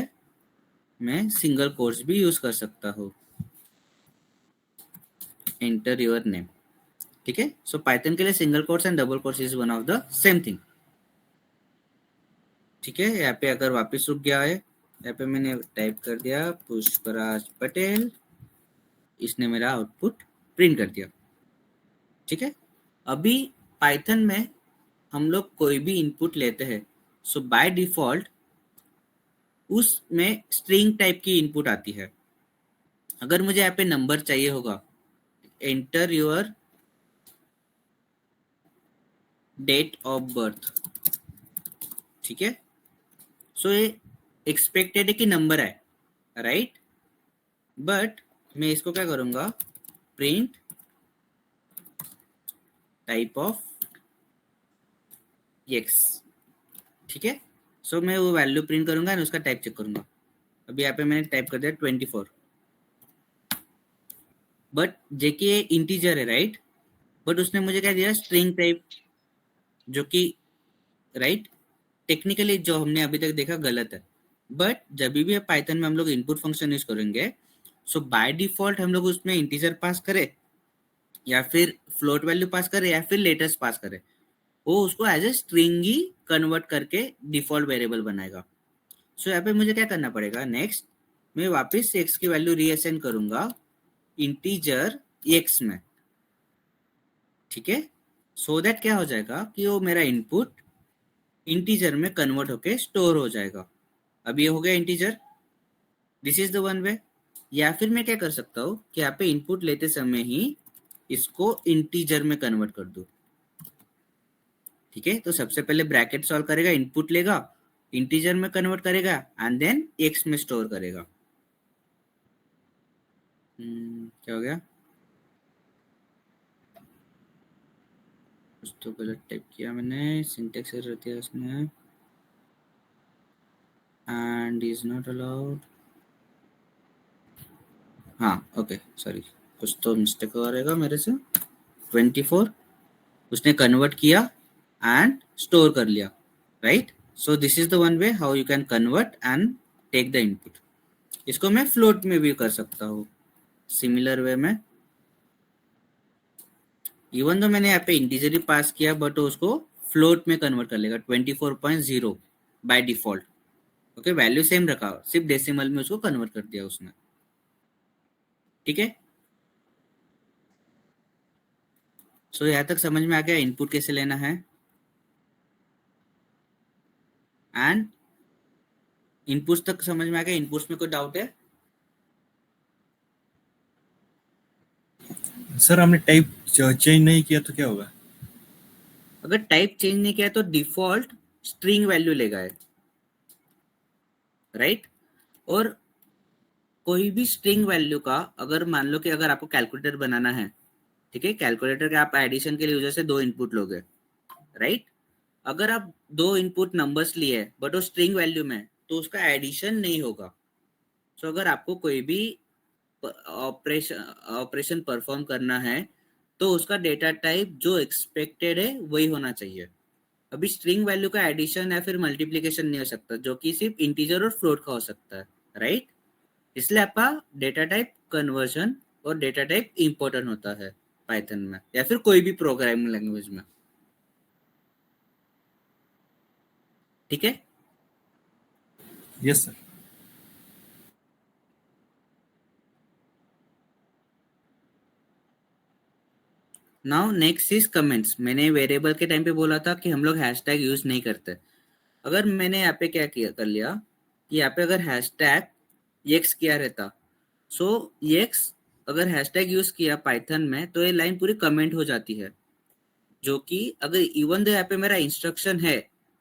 मैं सिंगल कोट्स भी यूज कर सकता हूँ। Enter your name. ठीक है, सो पाइथन के लिए single quotes and double quotes is one of the same thing. ठीक है, यहाँ पे अगर वापस रुक गया है, यहाँ पे मैंने टाइप कर दिया पुष्पराज पटेल, इसने मेरा आउटपुट प्रिंट कर दिया। ठीक है, अभी पाइथन में हम लोग कोई भी इनपुट लेते हैं, सो बाय डिफॉल्ट उसमें स्ट्रिंग टाइप की इनपुट आती है। अगर मुझे यहाँ पे नंबर चाहिए होगा, enter your date of birth. ठीक है, सो ये एक्सपेक्टेड है कि नंबर है, राइट? बट मैं इसको क्या करूंगा, प्रिंट टाइप ऑफ एक्स। ठीक है, सो मैं वो वैल्यू प्रिंट करूंगा और उसका टाइप चेक करूंगा। अभी यहाँ पे मैंने टाइप कर दिया 24, बट जेके इंटीजर है, राइट? बट उसने मुझे क्या दिया, स्ट्रिंग टाइप, जो कि राइट टेक्निकली जो हमने अभी तक देखा गलत है। बट जब भी पाइथन में हम लोग इनपुट फंक्शन यूज करेंगे, सो बाय डिफॉल्ट हम लोग उसमें इंटीजर पास करें या फिर फ्लोट वैल्यू पास करें या फिर लेटर्स पास करें, वो उसको एज ए स्ट्रिंग ही कन्वर्ट करके डिफॉल्ट वेरिएबल बनाएगा। सो यहाँ पे मुझे क्या करना पड़ेगा, नेक्स्ट मैं वापस एक्स की वैल्यू रीअसाइन करूंगा इंटीजर एक्स में। ठीक है, सो दैट क्या हो जाएगा कि वो मेरा इनपुट इंटीजर में कन्वर्ट होके स्टोर हो जाएगा। अब ये हो गया integer, this is the one वे। या फिर मैं क्या कर सकता हूँ कि यहाँ पे इनपुट लेते समय ही इसको इंटीजर में कन्वर्ट कर दूं। ठीक है, तो सबसे पहले ब्रैकेट सॉल्व करेगा, इनपुट लेगा, इंटीजर में कन्वर्ट करेगा एंड देन एक्स में स्टोर करेगा। क्या हो गया, कुछ तो गलत टाइप किया मैंने, सिंटेक्स एरर दिया उसने, एंड इज नॉट अलाउड। हाँ ओके सॉरी, कुछ तो मिस्टेक हो रहेगा मेरे से। 24 उसने कन्वर्ट किया एंड स्टोर कर लिया, right? So this is the one way how you can convert and take the input. इसको मैं फ्लोट में भी कर सकता हूँ सिमिलर वे में, इवन तो मैंने यहाँ पे इंटीजर ही पास किया बट उसको फ्लोट में कन्वर्ट कर लेगा 24.0 by default. Okay, value same रखा, सिर्फ डेसिमल में उसको कन्वर्ट कर दिया उसने, ठीक है। सो यहाँ तक समझ में आ गया इनपुट कैसे लेना है, एंड इनपुट्स तक समझ में आ गया। इनपुट्स में कोई डाउट है? सर हमने टाइप चेंज नहीं किया तो क्या होगा? अगर टाइप चेंज नहीं किया तो डिफॉल्ट स्ट्रिंग वैल्यू लेगा है, राइट। और कोई भी स्ट्रिंग वैल्यू का, अगर मान लो कि अगर आपको कैलकुलेटर बनाना है, ठीक है, कैलकुलेटर के आप एडिशन के लिए यूजर से 2 इनपुट लोगे, राइट। अगर आप 2 इनपुट नंबर्स लिए बट वो स्ट्रिंग वैल्यू में, तो उसका एडिशन नहीं होगा। सो अगर आपको कोई भी ऑपरेशन परफॉर्म करना है तो उसका डेटा टाइप जो एक्सपेक्टेड है वही होना चाहिए। अभी स्ट्रिंग वैल्यू का एडिशन या फिर मल्टीप्लिकेशन नहीं हो सकता, जो कि सिर्फ इंटीजर और फ्लोट का हो सकता है, राइट। इसलिए आपका डेटा टाइप कन्वर्जन और डेटा टाइप इंपॉर्टेंट होता है पाइथन में या फिर कोई भी प्रोग्रामिंग लैंग्वेज में, ठीक है। Yes sir. Now next is comments. मैंने वेरिएबल के टाइम पे बोला था कि हम लोग हैशटैग यूज नहीं करते। अगर मैंने यहाँ पे क्या किया कर लिया कि यहाँ पे अगर हैशटैग एक्स किया रहता, सो एक्स अगर हैशटैग यूज किया पाइथन में तो ये लाइन पूरी कमेंट हो जाती है, जो कि अगर इवन दो यहाँ पे मेरा इंस्ट्रक्शन है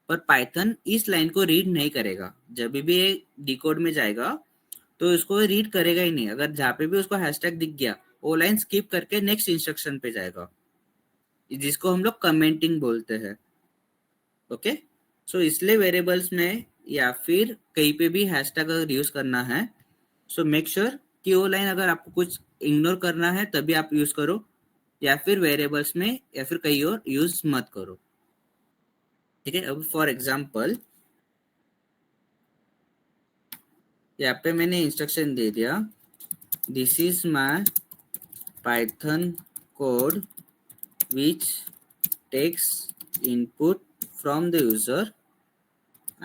पर पाइथन इस लाइन को रीड नहीं करेगा। जब भी ये डिकोड में जाएगा तो इसको रीड करेगा ही नहीं। अगर जहाँ पे भी उसको हैशटैग दिख गया वो लाइन स्किप करके नेक्स्ट इंस्ट्रक्शन पे जाएगा, जिसको हम लोग कमेंटिंग बोलते हैं, ओके। सो इसलिए वेरिएबल्स में या फिर कहीं पे भी हैशटैग अगर यूज करना है, सो मेक श्योर कि वो लाइन अगर आपको कुछ इग्नोर करना है तभी आप यूज करो, या फिर वेरिएबल्स में या फिर कहीं और यूज मत करो, ठीक है। अब फॉर एग्जांपल यहाँ पे मैंने इंस्ट्रक्शन दे दिया, this is my Python code which takes input from the user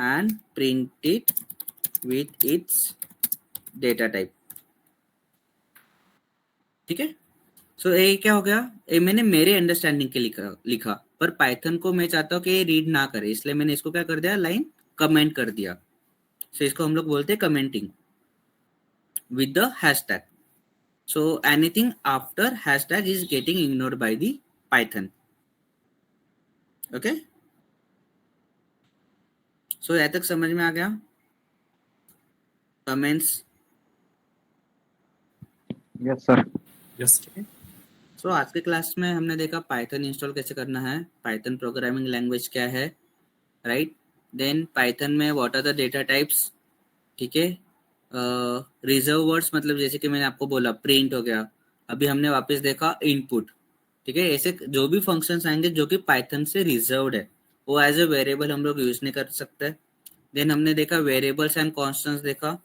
and print it with its data type, ठीक है। सो ये क्या हो गया, ये मैंने मेरे अंडरस्टैंडिंग के लिखा पर पाइथन को मैं चाहता हूँ कि ये रीड ना करे, इसलिए मैंने इसको क्या कर दिया, लाइन कमेंट कर दिया। सो इसको हम लोग बोलते हैं commenting with the hashtag. So anything after hashtag is getting ignored by the Python, okay. So यहाँ तक समझ में आ गया comments? Yes sir. Yes. So आज के क्लास में हमने देखा पाइथन इंस्टॉल कैसे करना है, पाइथन प्रोग्रामिंग लैंग्वेज क्या है, राइट। देन पाइथन में what are the data types, ठीक है। रिजर्व वर्ड्स मतलब जैसे कि मैंने आपको बोला प्रिंट हो गया, अभी हमने वापस देखा इनपुट, ठीक है। ऐसे जो भी फंक्शंस आएंगे जो कि पाइथन से रिजर्व्ड है वो एज ए वेरिएबल हम लोग यूज नहीं कर सकते। देन हमने देखा वेरिएबल्स एंड कॉन्स्टेंट्स देखा,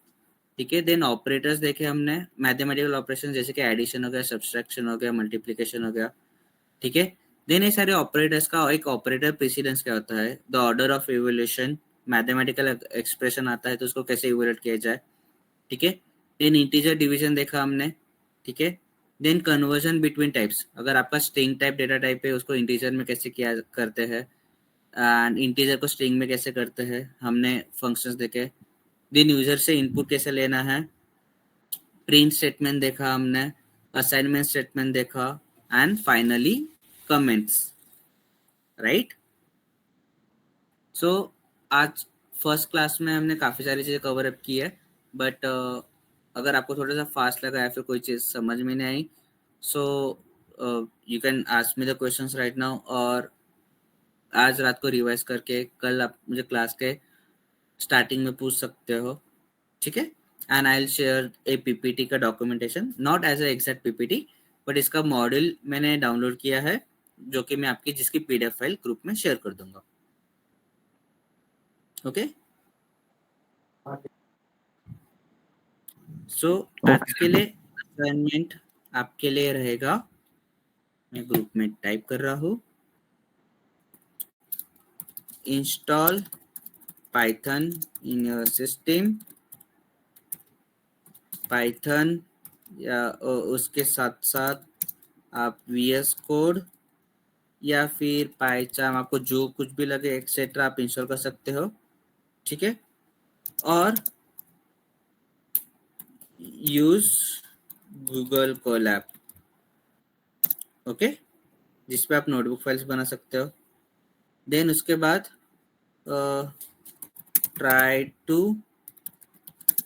ठीक है। देन ऑपरेटर्स देखे हमने, मैथमेटिकल ऑपरेशन जैसे कि एडिशन हो गया, सब्सट्रैक्शन हो गया, मल्टीप्लिकेशन हो गया, ठीक है। देन ये सारे ऑपरेटर्स का एक ऑपरेटर प्रेसिडेंस क्या होता है, the order of evolution, mathematical expression आता है तो उसको कैसे इवोल्यूट किया जाए, ठीक है। देन इंटीजर डिवीजन देखा हमने, ठीक है। देन कन्वर्जन बिटवीन टाइप्स, अगर आपका स्ट्रिंग टाइप डेटा टाइप है उसको इंटीजर में कैसे किया करते हैं, एंड इंटीजर को स्ट्रिंग में कैसे करते हैं, हमने फंक्शंस देखे। देन यूजर से इनपुट कैसे लेना है, प्रिंट स्टेटमेंट देखा हमने, असाइनमेंट स्टेटमेंट देखा, एंड फाइनली कमेंट्स, राइट। सो आज फर्स्ट क्लास में हमने काफ़ी सारी चीज़ें कवर अप की है, बट अगर आपको थोड़ा सा फास्ट लगा या फिर कोई चीज़ समझ में नहीं आई, so you can ask me the questions right now, और आज रात को रिवाइज करके कल आप मुझे क्लास के स्टार्टिंग में पूछ सकते हो, ठीक है। And I will share a PPT का documentation, not as a exact PPT but इसका मॉडल मैंने डाउनलोड किया है जो कि मैं आपकी जिसकी पीडीएफ फाइल ग्रुप में शेयर कर दूंगा, ओके। सो आज के लिए असाइनमेंट आपके लिए रहेगा, मैं ग्रुप में टाइप कर रहा हूँ, install Python in your system, Python या उसके साथ साथ आप VS कोड या फिर पाइचार्म, आपको जो कुछ भी लगे एक्सेट्रा आप इंस्टॉल कर सकते हो, ठीक है। और यूज गूगल कोलैब, ओके, जिस पे आप नोटबुक फाइल्स बना सकते हो। देन उसके बाद try to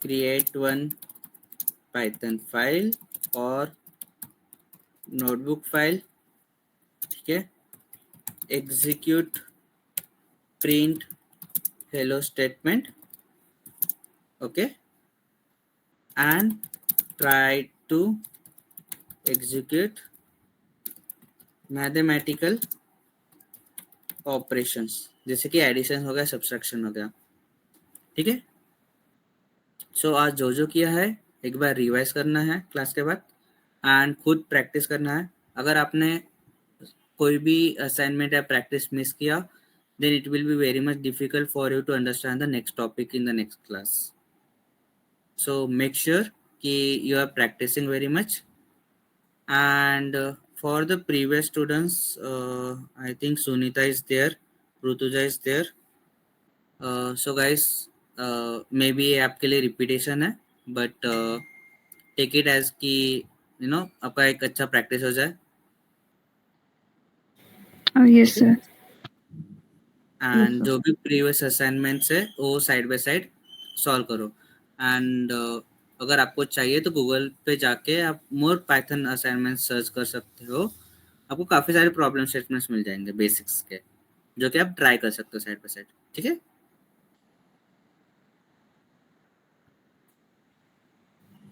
create one Python file और नोटबुक फाइल, ठीक है। Execute print hello statement, okay, and try to execute mathematical operations, जैसे कि एडिशन हो गया, सब्सट्रैक्शन हो गया, ठीक है। सो आज जो किया है एक बार रिवाइज करना है क्लास के बाद एंड खुद प्रैक्टिस करना है। अगर आपने कोई भी असाइनमेंट या प्रैक्टिस मिस किया, then it will be very much difficult for you to understand the next topic in the next class. So make sure कि you are practicing very much. And for the previous students, I think Sunita is there, Rutuja is there. So guys, maybe आपके लिए repetition है, but take it as कि you know आपका एक अच्छा practice हो जाए। Yes, sir. And Yes, sir. जो भी प्रीवियस असाइनमेंट्स है वो साइड बाय साइड सॉल्व करो। एंड अगर आपको चाहिए तो गूगल पे जाके आप मोर पाइथन असाइनमेंट सर्च कर सकते हो, आपको काफ़ी सारे प्रॉब्लम स्टेटमेंट्स मिल जाएंगे बेसिक्स के, जो कि आप ट्राई कर सकते हो साइड बाय साइड, ठीक है।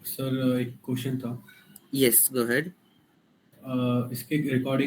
सर एक क्वेश्चन था। Yes, go ahead. इसके रिकॉर्डिंग